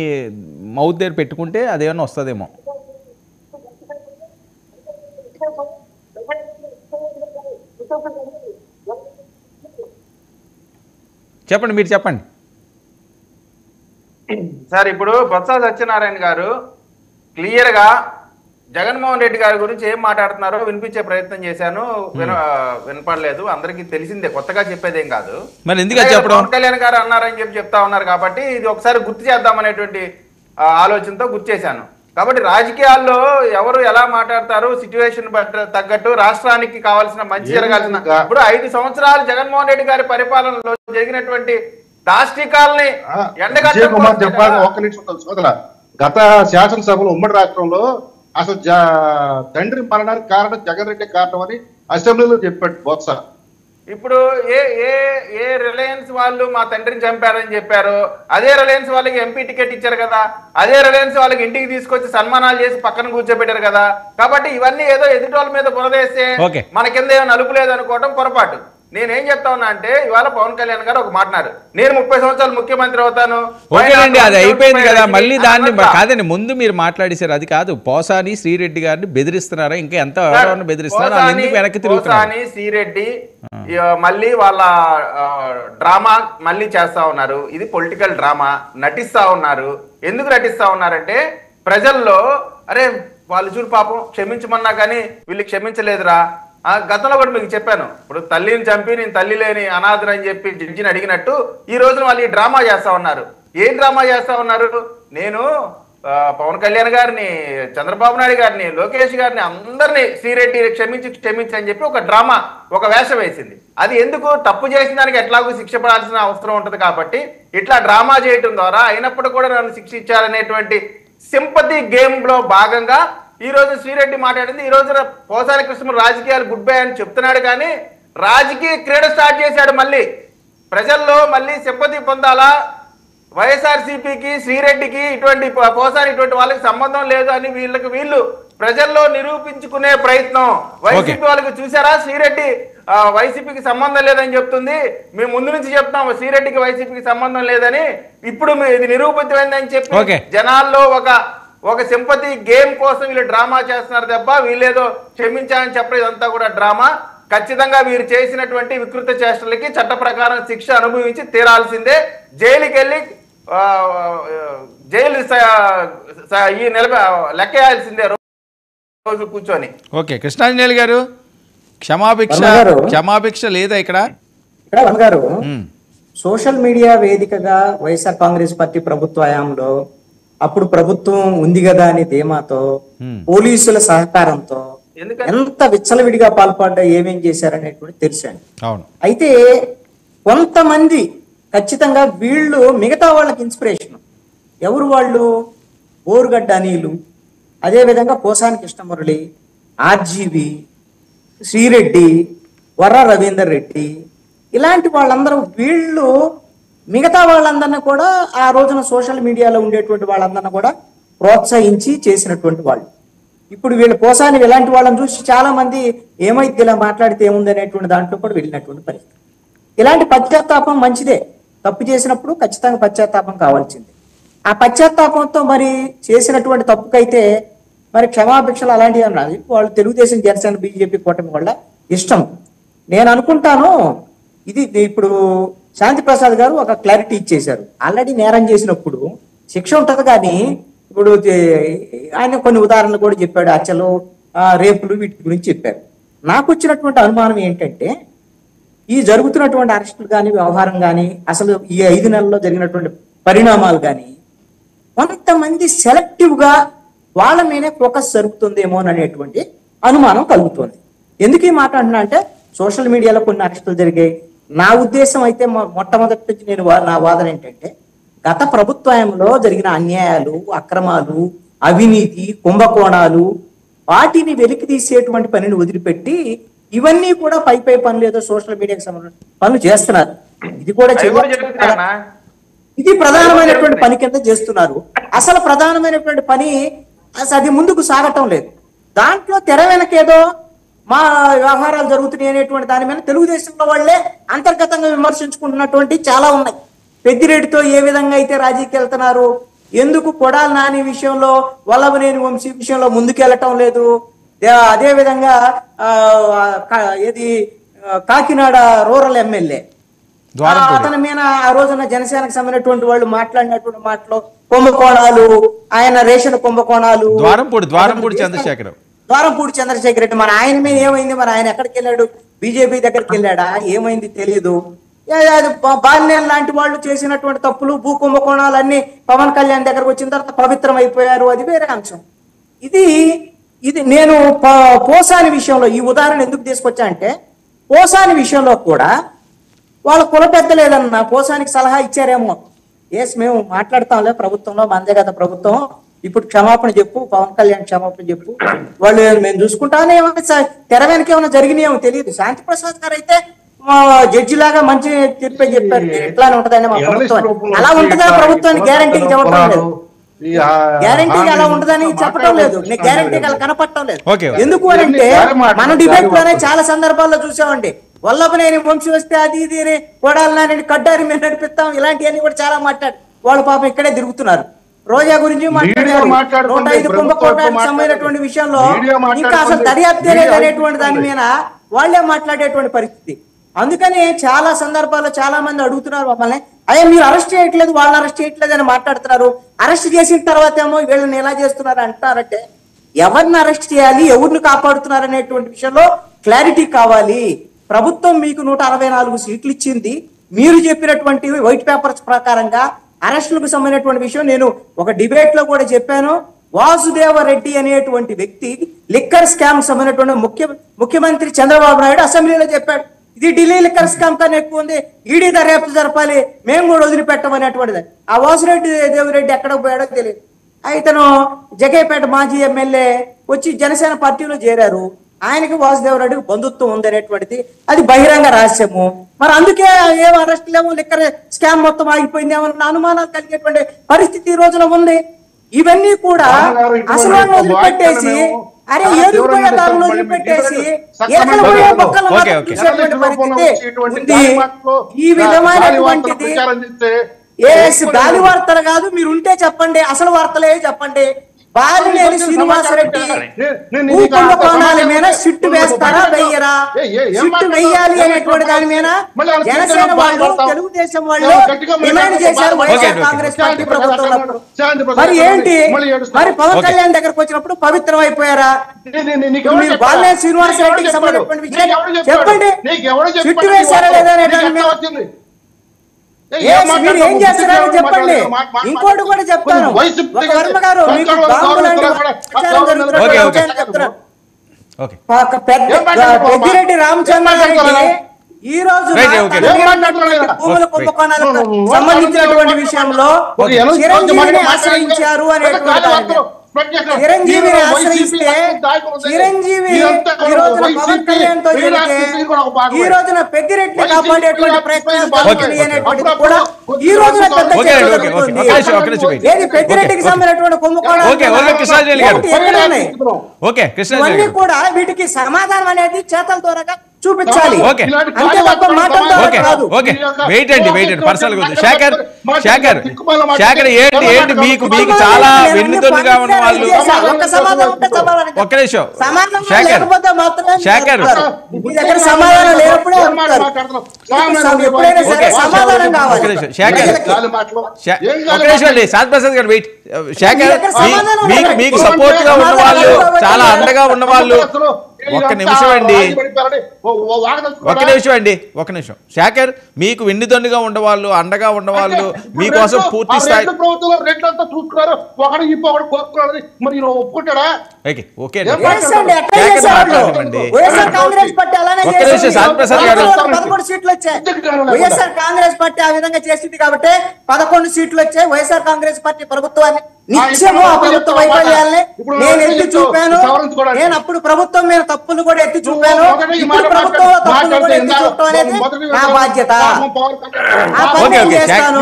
మౌత్ దగ్గర పెట్టుకుంటే అదేమన్నా వస్తుందేమో. చెప్పండి, మీరు చెప్పండి సార్. ఇప్పుడు బొత్స సత్యనారాయణ గారు క్లియర్గా జగన్మోహన్ రెడ్డి గారి గురించి ఏం మాట్లాడుతున్నారో వినిపించే ప్రయత్నం చేశాను, వినపడలేదు. అందరికీ తెలిసిందే, కొత్తగా చెప్పేదేం కాదు. మరి ఎందుకు చెప్పడం? పవన్ కళ్యాణ్ గారు అన్నారని చెప్తా ఉన్నారు కాబట్టి ఇది ఒకసారి గుర్తు చేద్దామనేటువంటి ఆలోచనతో గుర్తు చేశాను. కాబట్టి రాజకీయాల్లో ఎవరు ఎలా మాట్లాడతారు, సిచ్యువేషన్ తగ్గట్టు రాష్ట్రానికి కావాల్సిన మంచి జరగాల్సిన, ఇప్పుడు 5 సంవత్సరాలు జగన్మోహన్ రెడ్డి గారి పరిపాలనలో జరిగినటువంటి దాష్టికాలని గత శాసనసభలో ఉమ్మడి రాష్ట్రంలో అసలు తండ్రి మరణానికి కారణం జగన్ రెడ్డి కారణం అని అసెంబ్లీలో చెప్పాడు బొత్స. ఇప్పుడు ఏ రిలయన్స్ వాళ్ళు మా తండ్రిని చంపారని చెప్పారు, అదే రిలయన్స్ వాళ్ళకి ఎంపీ టికెట్ ఇచ్చారు కదా, అదే రిలయన్స్ వాళ్ళకి ఇంటికి తీసుకొచ్చి సన్మానాలు చేసి పక్కన కూర్చోబెట్టారు కదా. కాబట్టి ఇవన్నీ ఏదో ఎదుటి వాళ్ళ మీద బురదేస్తే మన కింద ఏమో నలుపు లేదనుకోవడం పొరపాటు. నేనేం చెప్తా ఉన్నా అంటే ఇవాళ పవన్ కళ్యాణ్ గారు ఒక మాట్లాడారు, నేను 30 సంవత్సరాలు ముఖ్యమంత్రి అవుతాను. ఓకేనండి, అది అయిపోయింది కదా. మళ్ళీ దాన్ని కాదండి, ముందు మీరు మాట్లాడేశారు, అది కాదు. పోసాని శ్రీరెడ్డి గారిని బెదిరిస్తున్నారా, ఇంకా ఎంత బెదిరిస్తున్నారా, వెనక్కి తిరుగుతారు. శ్రీరెడ్డి మళ్ళీ వాళ్ళ డ్రామా మళ్ళీ చేస్తా ఉన్నారు. ఇది పొలిటికల్ డ్రామా, నటిస్తా ఉన్నారు. ఎందుకు నటిస్తా ఉన్నారంటే ప్రజల్లో అరే వాళ్ళు చూడు పాపం క్షమించమన్నా కానీ వీళ్ళు క్షమించలేదురా. గతంలో కూడా మీకు చెప్పాను, ఇప్పుడు తల్లిని చంపి నేను తల్లి లేని అనాథని అని చెప్పి జడ్జిని అడిగినట్టు ఈ రోజున వాళ్ళు ఈ డ్రామా చేస్తా ఉన్నారు. ఏం డ్రామా చేస్తా ఉన్నారు? నేను పవన్ కళ్యాణ్ గారిని, చంద్రబాబు నాయుడు గారిని, లోకేష్ గారిని అందరినీ శ్రీరెడ్డి క్షమించి అని చెప్పి ఒక డ్రామా, ఒక వేషం వేసింది. అది ఎందుకు? తప్పు చేసిన దానికి ఎట్లాగూ శిక్ష పడాల్సిన అవసరం ఉంటుంది కాబట్టి ఇట్లా డ్రామా చేయటం ద్వారా అయినప్పుడు కూడా నన్ను శిక్షించాలనేటువంటి సింపతి గేమ్ లో భాగంగా ఈ రోజు శ్రీరెడ్డి మాట్లాడింది. ఈ రోజు పోసాని కృష్ణ రాజకీయాలు గుడ్ బై అని చెప్తున్నాడు, కానీ రాజకీయ క్రీడ స్టార్ట్ చేశాడు. మళ్ళీ ప్రజల్లో మళ్ళీ సింపతి పొందాలా, వైఎస్ఆర్సీపీకి శ్రీరెడ్డికి ఇటువంటి పోసాని ఇటువంటి వాళ్ళకి సంబంధం లేదు అని వీళ్ళు ప్రజల్లో నిరూపించుకునే ప్రయత్నం. వైసీపీ వాళ్ళకి చూసారా, శ్రీరెడ్డి వైసీపీకి సంబంధం లేదని చెప్తుంది, మేము ముందు నుంచి చెప్తాం శ్రీరెడ్డికి వైసీపీకి సంబంధం లేదని, ఇప్పుడు ఇది నిరూపితమైందని చెప్పి జనాల్లో ఒక సింపతి గేమ్ కోసం వీళ్ళు డ్రామా చేస్తున్నారు తప్ప వీళ్ళేదో క్షమించాలని చెప్పడం ఇదంతా కూడా డ్రామా. ఖచ్చితంగా వీరు చేసినటువంటి వికృత చేష్టలకి చట్ట ప్రకారం శిక్ష అనుభవించి తీరాల్సిందే. జైలుకి వెళ్ళి జైలు ఈ లెక్కేయాల్సిందే రోజు కూర్చొని. ఓకే, కృష్ణాంజనేయులు గారు క్షమాభిక్ష లేదా ఇక్కడ గారు? సోషల్ మీడియా వేదికగా వైఎస్ఆర్ కాంగ్రెస్ పార్టీ ప్రభుత్వ హయాంలో అప్పుడు ప్రభుత్వం ఉంది కదా అని ధీమాతో పోలీసుల సహకారంతో ఎంత విచ్చలవిడిగా పాల్పడ్డా ఏమేం చేశారనేటువంటి తెలిసాను. అయితే కొంతమంది ఖచ్చితంగా వీళ్ళు మిగతా వాళ్ళకి ఇన్స్పిరేషన్. ఎవరు వాళ్ళు? బోరుగడ్డ అనిలు, అదేవిధంగా పోసాని కృష్ణమురళి, ఆర్జీవి, శ్రీరెడ్డి, వర్ర రవీందర్ రెడ్డి, ఇలాంటి వాళ్ళందరూ వీళ్ళు మిగతా వాళ్ళందరినీ కూడా ఆ రోజున సోషల్ మీడియాలో ఉండేటువంటి వాళ్ళందరినీ కూడా ప్రోత్సహించి చేసినటువంటి వాళ్ళు. ఇప్పుడు వీళ్ళు పోసాని ఇలాంటి వాళ్ళని చూసి చాలా మంది ఏమైతే ఇలా మాట్లాడితే ఏముంది అనేటువంటి దాంట్లో కూడా వెళ్ళినటువంటి పరిస్థితి. ఇలాంటి పశ్చాత్తాపం మంచిదే. తప్పు చేసినప్పుడు ఖచ్చితంగా పశ్చాత్తాపం కావాల్సిందే. ఆ పశ్చాత్తాపంతో మరి చేసినటువంటి తప్పుకైతే మరి క్షమాభిక్షలు అలాంటివి అన్నది వాళ్ళు తెలుగుదేశం, జనసేన, బీజేపీ కూటమి వల్ల ఇష్టం. నేను అనుకుంటాను ఇది ఇప్పుడు శాంతి ప్రసాద్ గారు ఒక క్లారిటీ ఇచ్చేశారు. ఆల్రెడీ నేరం చేసినప్పుడు శిక్ష ఉంటుంది, కానీ ఇప్పుడు ఆయన కొన్ని ఉదాహరణలు కూడా చెప్పాడు. హత్యలు, రేపులు, వీటి గురించి చెప్పారు. నాకు వచ్చినటువంటి అనుమానం ఏంటంటే ఈ జరుగుతున్నటువంటి అరెస్టులు కానీ, వ్యవహారం కానీ, అసలు ఈ 5 నెలల్లో జరిగినటువంటి పరిణామాలు కానీ కొంతమంది సెలెక్టివ్ గా వాళ్ళ మీదే ఫోకస్ జరుగుతుందేమో అనేటువంటి అనుమానం కలుగుతుంది. ఎందుకు ఈ మాట అంటున్నా అంటే సోషల్ మీడియాలో కొన్ని అరెస్టులు జరిగాయి. నా ఉద్దేశం అయితే మొట్టమొదటి నుంచి నా వాదన ఏంటంటే గత ప్రభుత్వంలో జరిగిన అన్యాయాలు, అక్రమాలు, అవినీతి, కుంభకోణాలు వాటిని వెలికి తీసేటువంటి పనిని వదిలిపెట్టి ఇవన్నీ కూడా పై పనులు ఏదో సోషల్ మీడియాకి సంబంధించిన పనులు చేస్తున్నారు. ఇది కూడా ఇది ప్రధానమైనటువంటి పని కింద చేస్తున్నారు. అసలు ప్రధానమైనటువంటి పని అది ముందుకు సాగటం లేదు. దాంట్లో తెర వెనకేదో మా వ్యవహారాలు జరుగుతున్నాయి అనేటువంటి దాని మీద తెలుగుదేశంలో వాళ్లే అంతర్గతంగా విమర్శించుకుంటున్నటువంటి చాలా ఉన్నాయి. పెద్దిరెడ్డితో ఏ విధంగా అయితే రాజీకి వెళ్తున్నారు, ఎందుకు కొడాలి నాని విషయంలో, వల్లభనేని వంశీ విషయంలో ముందుకెళ్ళటం లేదు, అదే విధంగా ఏది కాకినాడ రూరల్ ఎమ్మెల్యే అతని మీద ఆ రోజున జనసేనకు సంబంధించినటువంటి వాళ్ళు మాట్లాడినటువంటి మాటలు కుంభకోణాలు, ఆయన రేషన్ కుంభకోణాలు, ద్వారంపూడి చంద్రశేఖర్ రెడ్డి మరి ఆయన మీద ఏమైంది? మరి ఆయన ఎక్కడికి వెళ్ళాడు? బీజేపీ దగ్గరికి వెళ్ళాడా? ఏమైంది తెలియదు. బాలినేని లాంటి వాళ్ళు చేసినటువంటి తప్పులు, భూ కుంభకోణాలన్నీ పవన్ కళ్యాణ్ దగ్గరకు వచ్చిన తర్వాత పవిత్రం అయిపోయారు. అది వేరే అంశం. ఇది నేను పోసాని విషయంలో ఈ ఉదాహరణ ఎందుకు తీసుకొచ్చా అంటే పోసాని విషయంలో కూడా వాళ్ళ కుల పెద్ద లేదన్న పోసానికి సలహా ఇచ్చారేమో. మేము మాట్లాడతాంలే ప్రభుత్వంలో, మనదే కదా ప్రభుత్వం, ఇప్పుడు క్షమాపణ చెప్పు, పవన్ కళ్యాణ్ క్షమాపణ చెప్పు, వాళ్ళు మేము చూసుకుంటానే. ఏమైనా తెర వెనక ఏమైనా జరిగినాయేమో తెలియదు. శాంతి ప్రసాద్ గారు అయితే జడ్జి లాగా మంచి తీర్పే చెప్పారు. ఎట్లానే ఉంటదని మా ప్రభుత్వం అలా ఉంటుందా? ప్రభుత్వానికి గ్యారంటీకి చెప్పడం లేదు, గ్యారంటీగా అలా ఉంటదని చెప్పడం లేదు, గ్యారంటీగా అలా కనపడటం లేదు. ఎందుకు అని అంటే మన డిబేట్ లోనే చాలా సందర్భాల్లో చూసామండి. వల్లభనేని వంశీ వస్తే అది ఇది కొడాలని కడ్డారి మేము నడిపిస్తాం, ఇలాంటివన్నీ కూడా చాలా మాట్లాడు. వాళ్ళు పాపం ఇక్కడే తిరుగుతున్నారు. రోజా గురించి మాట్లాడారు. 105 కుంభకోణానికి సంబంధించినటువంటి విషయంలో ఇంకా అసలు దర్యాప్తే లేదు అనేటువంటి దాని మీద వాళ్లే మాట్లాడేటువంటి పరిస్థితి. అందుకని చాలా సందర్భాల్లో చాలా మంది అడుగుతున్నారు మమ్మల్ని, అయ్యా మీరు అరెస్ట్ చేయట్లేదు, వాళ్ళని అరెస్ట్ చేయట్లేదు అని మాట్లాడుతున్నారు. అరెస్ట్ చేసిన తర్వాత ఏమో వీళ్ళని ఎలా చేస్తున్నారు అంటారంటే ఎవరిని అరెస్ట్ చేయాలి, ఎవరిని కాపాడుతున్నారు అనేటువంటి విషయంలో క్లారిటీ కావాలి. ప్రభుత్వం మీకు 164 సీట్లు ఇచ్చింది. మీరు చెప్పినటువంటి వైట్ పేపర్స్ ప్రకారంగా అరెస్టులకు సంబంధించినటువంటి విషయం నేను ఒక డిబేట్ లో కూడా చెప్పాను. వాసుదేవరెడ్డి అనేటువంటి వ్యక్తి లిక్కర్ స్కామ్ సంబంధించినటువంటి ముఖ్యమంత్రి చంద్రబాబు నాయుడు అసెంబ్లీలో చెప్పాడు, ఇది ఢిల్లీ లిక్కర్ స్కామ్ కన్నా ఎక్కువ ఉంది, ఈడీ దర్యాప్తు జరపాలి, మేము కూడా వదిలిపెట్టమనేటువంటిది. ఆ వాసుదేవరెడ్డి ఎక్కడ పోయాడో తెలియదు. ఇతను జగేపేట మాజీ ఎమ్మెల్యే వచ్చి జనసేన పార్టీలో చేరారు. ఆయనకి వాసుదేవరెడ్డికి బంధుత్వం ఉందనేటువంటిది అది బహిరంగ రహస్యము. మరి అందుకే ఏం అరెస్ట్ లేవు, లిక్కర్ స్కామ్ మొత్తం ఆగిపోయిందేమో అనుమానాలు కలిగేటువంటి పరిస్థితి ఈ రోజున ఉంది. ఇవన్నీ కూడా అసలు వదిలిపెట్టేసి అరే ఏడుపోయే దారులు వదిలిపెట్టేసి ఎక్కడ పోయే బొక్కలు చూసేటువంటి పరిస్థితి ఉంది. ఈ విధమైనటువంటిది గాలి వార్తలు కాదు, మీరు ఉంటే చెప్పండి, అసలు వార్తలే చెప్పండి. బాలినేని శ్రీనివాసరెడ్డి కుంభకోణాల మీద సిట్టు వేస్తారా వెయ్యరా? సిట్టు వెయ్యాలి అనేటువంటి దాని మీద జనసేన వాళ్ళు, తెలుగుదేశం వాళ్ళు డిమాండ్ చేశారు వైఎస్ఆర్ కాంగ్రెస్ పార్టీ ప్రభుత్వం. మరి ఏంటి, మరి పవన్ కళ్యాణ్ దగ్గరకు వచ్చినప్పుడు పవిత్రం అయిపోయారా? మీరు బాలినేని శ్రీనివాసరెడ్డికి సంబంధించిన విషయం చెప్పండి, సిట్టు వేశారా లేదా అనే దాని మీద మీరు ఏం చేస్తారని చెప్పండి. ఇంకోటి కూడా చెప్తాను, వర్మ గారు మీకు పెద్దిరెడ్డి రామచంద్రారెడ్డి ఈ రోజు భూముల కుంభకోణాలకు సంబంధించినటువంటి విషయంలో చిరంజీవిని ఆశ్రయించారు అనేటువంటి చిరంజీవిని ఆశ్రయిస్తే చిరంజీవి ఈ రోజున పవన్ కళ్యాణ్ తో ఈ రోజున పెద్దిరెడ్డిని కాపాడేటువంటి ప్రయత్నాలు కూడా ఈ రోజున ఏది పెద్దిరెడ్డికి సంబంధించినటువంటి కుంభకోణాలు ఇవన్నీ కూడా వీటికి సమాధానం అనేది చేతల ద్వారా చూపించాలి. అంతే తప్ప మాటలతో కాదు. మీకు చాలా వెన్నుదన్నుగా ఉన్న వాళ్ళు ఒక్క నిమిషం లేకపోతే మాత్రమే సమాధానం లేనప్పుడే ఎప్పుడైనా సరే సమాధానం కావాలి. శాంతిప్రసాద్ గారు వెయిట్. శేఖర్ మీకు సపోర్ట్ గా ఉన్న వాళ్ళు, చాలా అండగా ఉన్న వాళ్ళు, ఒక్క నిమిషం అండి. శేఖర్ మీకు వెన్నుదన్నుగా ఉండవాళ్ళు, అండగా ఉండవాళ్ళు, మీకోసం పూర్తి స్థాయి శాంతిప్రసాద్ గారు 11 సీట్లు వచ్చాయి. వైఎస్ఆర్ కాంగ్రెస్ పార్టీ ఆ విధంగా చేసింది కాబట్టి 11 సీట్లు వచ్చాయి. వైఎస్ఆర్ కాంగ్రెస్ పార్టీ ప్రభుత్వాన్ని నిత్యము ఆ ప్రభుత్వ వైఫల్యాలని నేను ఎత్తి చూపాను. నేను అప్పుడు ప్రభుత్వం మీద తప్పులు కూడా ఎత్తి చూపాను. ఇప్పుడు ప్రభుత్వంలో తప్పులు కూడా ఎత్తి చూపడం అనేది నా బాధ్యత. ఆ పని నేను చేస్తాను.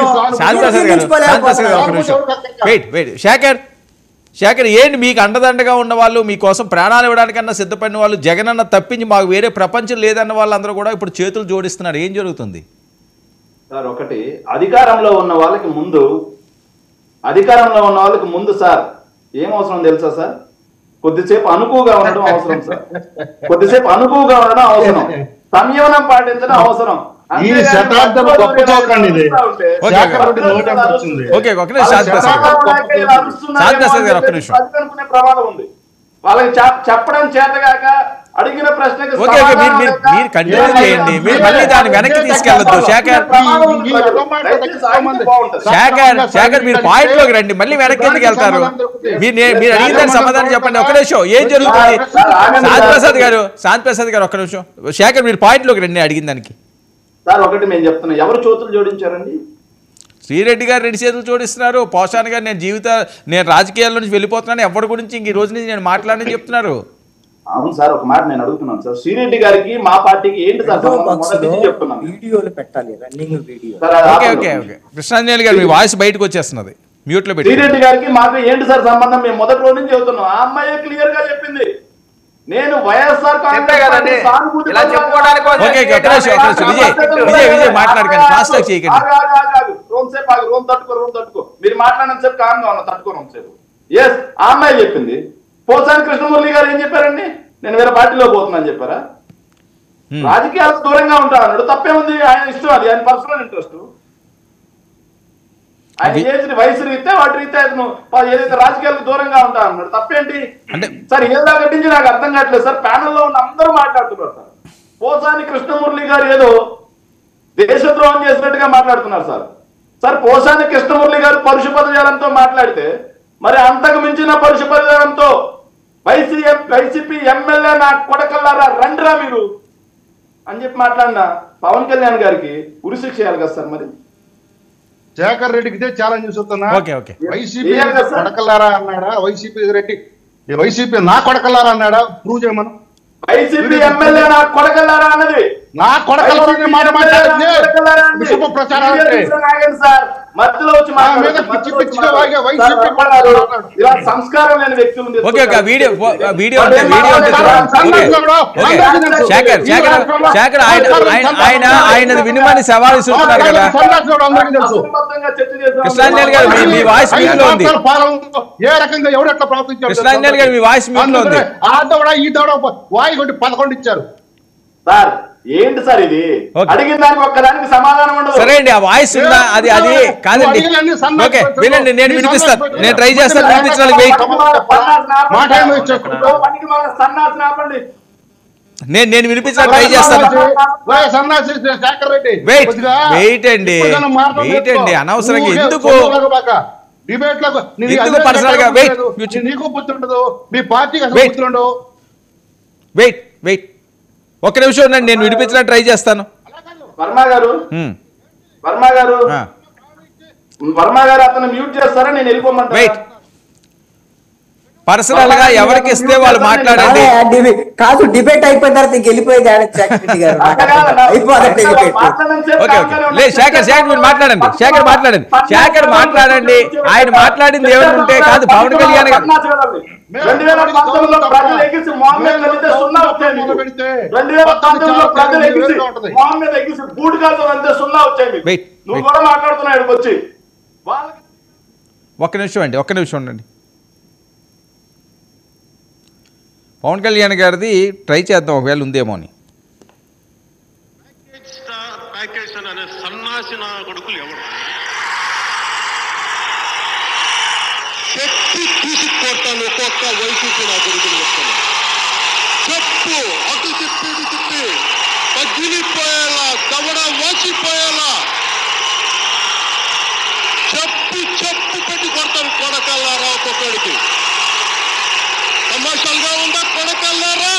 శేఖర్ ఏంటి మీకు అండదండగా ఉన్న వాళ్ళు, మీకోసం ప్రాణాలు ఇవ్వడానికన్నా సిద్ధపడిన వాళ్ళు, జగనన్న తప్పించి మాకు వేరే ప్రపంచం లేదన్న వాళ్ళందరూ కూడా ఇప్పుడు చేతులు జోడిస్తున్నారు. ఏం జరుగుతుంది సార్? ఒకటి, అధికారంలో ఉన్న వాళ్ళకి ముందు సార్ ఏం అవసరం తెలుసా సార్? కొద్దిసేపు అనుకువగా ఉండడం అవసరం సార్. కొద్దిసేపు అనుకువగా ఉండడం అవసరం, సంయమనం పాటించడం అవసరం. ప్రమాదం ఉంది. వాళ్ళకి చెప్పడం చేతగాక అడిగిన ప్రశ్నకి మీరు కంటిన్యూ చేయండి, మీరు మళ్ళీ దాన్ని వెనక్కి తీసుకెళ్ళొద్దు. శేఖర్ మీరు పాయింట్ లోకి రండి, మళ్ళీ వెనక్కి ఎందుకు వెళ్తారు? మీరు అడిగిన దానికి సమాధానం చెప్పండి. ఒక నిమిషం, ఏం జరుగుతుంది? శాంతిప్రసాద్ గారు ఒక్క నిమిషం. శేఖర్ మీరు పాయింట్ లోకి రండి అడిగిన దానికి. సార్ ఒకటి మేము చెప్తున్నా, ఎవరు చేతులు జోడించారండి? శ్రీరెడ్డి గారు 2 చేతులు జోడిస్తున్నారు. పోషాన్ గారు నేను రాజకీయాల నుంచి వెళ్ళిపోతున్నాను, ఎవరి గురించి ఈ రోజు నుంచి నేను మాట్లాడని చెప్తున్నారు. అవును సార్, ఒక మాట నేను అడుగుతున్నాను సార్, శ్రీరెడ్డి గారికి మా పార్టీకి ఏంటి సార్ చెప్తున్నాను? వీడియోలు పెట్టాలి, రన్నింగ్ వీడియో. కృష్ణాంజలి గారు మీ వాయిస్ బయటకు వచ్చేస్తున్నది, మ్యూట్ లో పెట్టి. శ్రీరెడ్డి గారికి మాకు ఏంటి సార్ సంబంధం? మేము మొదటి రోజు నుంచి చెబుతున్నాం. ఆ అమ్మాయి క్లియర్ గా చెప్పింది, నేను వైఎస్ఆర్ మీరు మాట్లాడిన సేపు కాంగా ఉన్నా తట్టుకోను సేపు. ఎస్, ఆ అమ్మాయి చెప్పింది. పోసాని కృష్ణమురళి గారు ఏం చెప్పారండి? నేను వేరే పార్టీలో పోతున్నాను చెప్పారా? రాజకీయాలకు దూరంగా ఉంటా అన్నాడు, తప్పే ఉంది. ఆయన ఇష్టం, అది ఆయన పర్సనల్ ఇంట్రెస్ట్. ఆయన ఏజ్ వయసు రీతే వాటి రీతే ఏదైతే రాజకీయాలకు దూరంగా ఉంటా అన్నాడు, తప్పేంటి? సార్ ఏదా కట్టించి నాకు అర్థం కావట్లేదు సార్. ప్యానెల్లో ఉన్న అందరూ మాట్లాడుతున్నారు సార్. పోసాని కృష్ణమురళి గారు ఏదో దేశద్రోహం చేసినట్టుగా మాట్లాడుతున్నారు సార్. సార్ పోసాని కృష్ణమురళి గారు పరుష పదజాలంతో మాట్లాడితే మరి అంతకు మించిన పరుష పదజాలంతో వైసీపీ ఎమ్మెల్యే నా కొడకల్లారా రండిరా మీరు అని చెప్పి మాట్లాడిన పవన్ కళ్యాణ్ గారికి ఉరిశిక్ష చేయాలి కదా సార్ మరి శేఖర్ రెడ్డికి ఇదే ఛాలెంజ్ చూస్తున్నా. ఓకే వైసీపీ కొడకల్లారా అన్నాడా? వైసీపీ నా కొడకల్లారా అన్నాడా? ప్రూవ్ చేయమను. వైసీపీ ఎమ్మెల్యే నా కొడకల్లారా అన్నది నా కొడకల్లారా మాట మాట్లాడింది విషమ ప్రచారం సార్ మధ్యలో వచ్చి ఇలా సంస్కారం లేని వ్యక్తులు ఆయన వినుమని సవాల్ ఇస్తున్నారు కదా కృష్ణాంజలి గారు మీ వాయిస్ మ్యూట్ లో ఉంది. ఏ రకంగా ఎవరెట్లా ప్రవర్తించారు కృష్ణాంజలి గారు మీ వాయిస్ మ్యూట్ లో ఉంది. ఆ దవడ ఈ దవడ వాయి కొట్టి 11 ఇచ్చారు సార్. ఏంటి సార్ ఇది? అడిగిన దానికి ఒక్కదానికి సమాధానం ఉండదు. సరే అండి, ఆ వాయిస్ ఉందా? అది కాదండి. ఓకే వినండి, నేను వినిపిస్తాను, నేను ట్రై చేస్తాను వినిపించడానికి. నేను వినిపించడానికి ట్రై చేస్తాను. వెయిట్ అండి, అనవసరంగా ఎందుకు పర్సనల్ గా నీకు బుద్ధి ఉండదు, మీ పార్టీకి వెయిట్ ఒక్క నిమిషం ఉండండి, నేను వినిపించడానికి ట్రై చేస్తాను. వర్మ గారు అతను మ్యూట్ చేస్తారా? నేను వెళ్ళిపోమంటా. వెయిట్, పర్సనల్ గా ఎవరికి ఇస్తే వాళ్ళు మాట్లాడండి. కాదు, డిబేట్ అయిపోయిన తర్వాత వెళ్ళిపోయేది శేఖర్ మీరు మాట్లాడండి. శేఖర్ మాట్లాడండి. ఆయన మాట్లాడింది ఏమంటే కాదు పవన్ కళ్యాణ్ గారు 2019లో ప్రజలు ఎగిసి మొహమ్మద్ వెళ్తే సున్నా వచ్చేది. 2019లో ప్రజలు ఎగిసి మొహమ్మద్ ఎగిసి బూట్ కాదు వెళ్తే సున్నా వచ్చేది. నువ్వు కూడా మాట్లాడుతున్నాడు వచ్చి. ఒక్క నిమిషం ఉండండి. పవన్ కళ్యాణ్ గారిది ట్రై చేద్దాం, ఒకవేళ ఉందేమో అని. సన్నాసి నా కొడుకులు ఎవరు చెప్పి తీసుకొట్టాను, ఒక్కొక్క వైసీపీ నా కొడుకులు చెప్తాను. చెప్పు అటు తిప్పి పగిలిపోయేలా దవడ వాసిపోయేలా చెప్పు పెట్టి కొడతాను. కొడకల్లారా ఒక్కొక్కడికి తమాషాలుగా ఉందా? కొడకల్లారా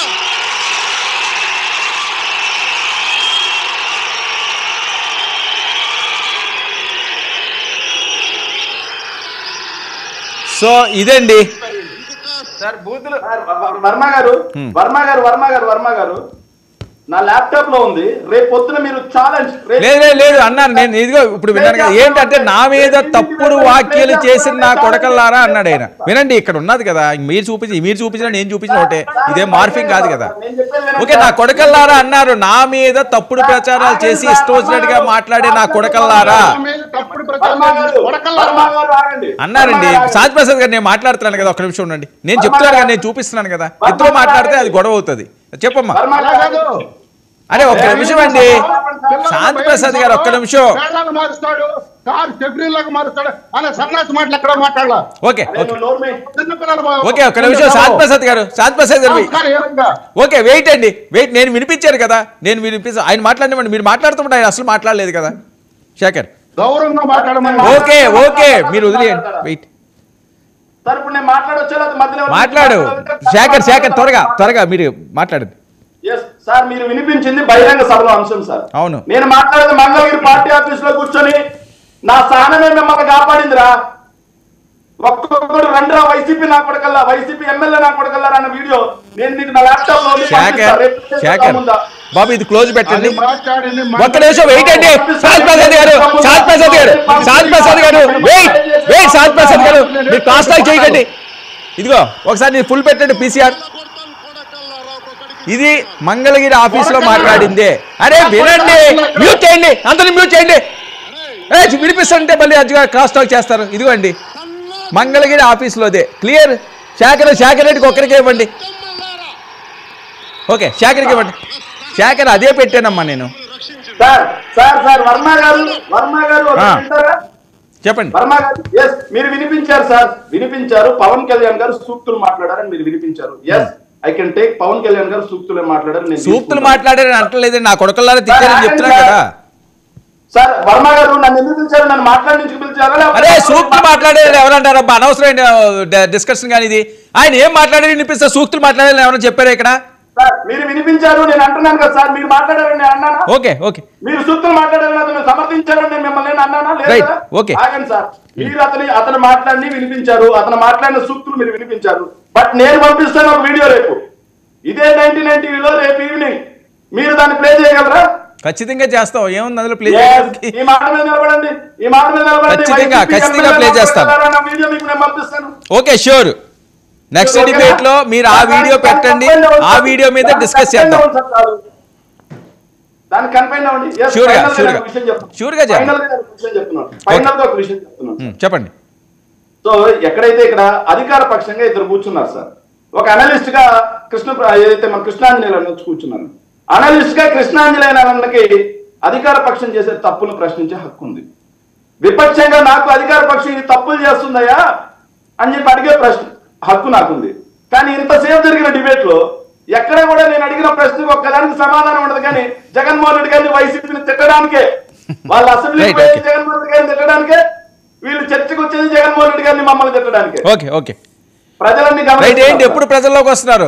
సో ఇదండి సార్ బూతులు. వర్మ గారు నా ల్యాప్టాప్ లో ఉంది. రేపు పొద్దున మీరు ఛాలెంజ్ లేదు అన్నారు. నేను ఇదిగో ఇప్పుడు విన్నాను కదా, ఏంటంటే నా మీద తప్పుడు వ్యాఖ్యలు చేసిన నా కొడకల్లారా అన్నాడు ఆయన. వినండి, ఇక్కడ ఉన్నది కదా, మీరు చూపించిన నేను చూపించిన ఒకటే, ఇదేం మార్ఫింగ్ కాదు కదా. ఓకే, నా కొడకల్లారా అన్నారు. నా మీద తప్పుడు ప్రచారాలు చేసి ఇష్టం వచ్చినట్టుగా మాట్లాడే నా కొడకల్లారా అన్నారండి. శాంతి ప్రసాద్ గారు నేను మాట్లాడుతున్నాను కదా, ఒక్క నిమిషం ఉండండి, నేను చెప్తున్నాను కదా, నేను చూపిస్తున్నాను కదా. ఇద్దరు మాట్లాడితే అది గొడవ అవుతుంది. చెప్పమ్మా. అరే ఒక్క నిమిషం అండి, శాంతి ప్రసాద్ గారు ఒక్క నిమిషం. ఓకే ఒక్క నిమిషం శాంతి ప్రసాద్ గారు ఓకే వెయిట్ అండి, నేను వినిపించాను కదా, ఆయన మాట్లాడినప్పుడు మీరు మాట్లాడుతుంటే ఆయన అసలు మాట్లాడలేదు కదా. శేఖర్ ఓకే మీరు వదిలేయండి. వెయిట్ మాట్లాడు శేఖర్ త్వరగా మీరు మాట్లాడండి. సార్ మీరు వినిపించింది బహిరంగ సభలో అంశం సార్. అవును, నేను మాట్లాడేది మంగళగిరి పార్టీ ఆఫీస్ లో కూర్చొని నా స్థానమే మిమ్మల్ని కాపాడిందిరా. ఒక్కొక్కడు రండిరా వైసీపీ నా కొడకల్లా, వైసీపీ ఎమ్మెల్యే నా కొడకల్లా అన్న వీడియో నేను మీకు నా ల్యాప్టాప్ లో బాబు ఇది క్లోజ్ పెట్టండి. ఒక్క నిమిషం వెయిట్ అండి. శాంతి ప్రసాద్ గారు మీరు క్రాస్ టాక్ చేయకండి. ఇదిగో ఒకసారి నేను ఫుల్ పెట్టండి పీసీఆర్. ఇది మంగళగిరి ఆఫీస్ లో మాట్లాడిందే. అరే వినండి, మ్యూట్ చేయండి, అందరిని మ్యూట్ చేయండి. వినిపిస్తుంటే మళ్ళీ అజ్జుగా క్రాస్ టాక్ చేస్తారు. ఇదిగోండి మంగళగిరి ఆఫీస్లోదే క్లియర్. శేఖర్ రెడ్డికి ఒక్కరికే ఇవ్వండి. ఓకే శేఖర్కి ఇవ్వండి. శేఖర్ అదే పెట్టానమ్మా నేను. చెప్పండి. మీరు వినిపించారు సార్, వినిపించారు. పవన్ కళ్యాణ్ గారు సూక్తులు మాట్లాడారని మీరు వినిపించారు. I can take. Pawan Kalyan గారు సూక్తులు మాట్లాడారు. సూక్తులు మాట్లాడారని అంటలేదండి, నా కొడుకులారా తిట్టారని చెప్తున్నా కదా సార్ వర్మ గారు నన్ను ఎందుకు పిలిచారు? నన్ను మాట్లాడించుకు పిలిచారా? అరే సూక్తులు మాట్లాడేది ఎవరంటారు అబ్బా, అనవసరమైన డిస్కషన్ కానీ ఇది. ఆయన ఏం మాట్లాడేది వినిపిస్తే సూక్తులు మాట్లాడేది ఎవరైనా చెప్పారా ఇక్కడ? సార్ మీరు వినిపించారు, నేను అంటున్నాను కదా సార్. మీరు మాట్లాడారని నేను అన్నానా? ఓకే ఓకే మీరు సూక్తులు మాట్లాడారని సమర్థించారని నేను మిమ్మల్ని అన్నానా? లేదు రైట్ కదా? ఓకే ఆగండి సార్. మీరు అతను మాట్లాడి వినిపించారు, అతను మాట్లాడిన సూక్తులు మీరు వినిపించారు. బట్ నేను పంపిస్తాను ఒక వీడియో రేపు, ఇదే 99 రేపు ఈవినింగ్. మీరు దాన్ని ప్లే చేయగలరా? ఖచ్చితంగా చేస్తాం, ఏముంది అందులో ప్లే ఈ మాట మీద నిలబడండి, ఈ మాట మీద నిలబడండి. ఖచ్చితంగా ప్లే చేస్తాను. వీడియో మీకు నేను పంపిస్తాను. Okay sure. నెక్స్ట్ డిబేట్ లో మీరు ఆ వీడియో పెట్టండి, ఆ వీడియో మీద డిస్కస్ చేద్దాం. దాన్ని కన్ఫైన్ అవ్వండి. షూర్గా చెప్పండి. సో ఎక్కడైతే ఇక్కడ అధికార పక్షంగా ఇద్దరు కూర్చున్నారు సార్. ఒక అనలిస్ట్ గా ఏదైతే మన కృష్ణాంజనేయులు వచ్చి కూర్చున్నారు. అనలిస్ట్ గా కృష్ణాంజనేయులకి అధికార పక్షం చేసే తప్పులు ప్రశ్నించే హక్కు ఉంది. విపక్షంగా నాకు అధికార పక్షం ఇది తప్పులు చేస్తుందయ్యా అని చెప్పి అడిగే హక్కు నాకుంది. కానీ ఇంతసేపు జరిగిన డిబేట్ లో ఎక్కడ కూడా నేను అడిగిన ప్రశ్నకు ఒక్కదానికి సమాధానం ఉండదు. కానీ జగన్మోహన్ రెడ్డి గారిని వైసీపీని తిట్టడానికే, వాళ్ళ అసెంబ్లీకి పోయేది జగన్మోహన్ రెడ్డి గారిని తిట్టడానికే, వీళ్ళు చర్చకు వచ్చేది జగన్మోహన్ రెడ్డి గారిని మమ్మల్ని తిట్టడానికే. ఓకే ఓకే ప్రజలన్నీ ఎప్పుడు ప్రజల్లోకి వస్తున్నారు?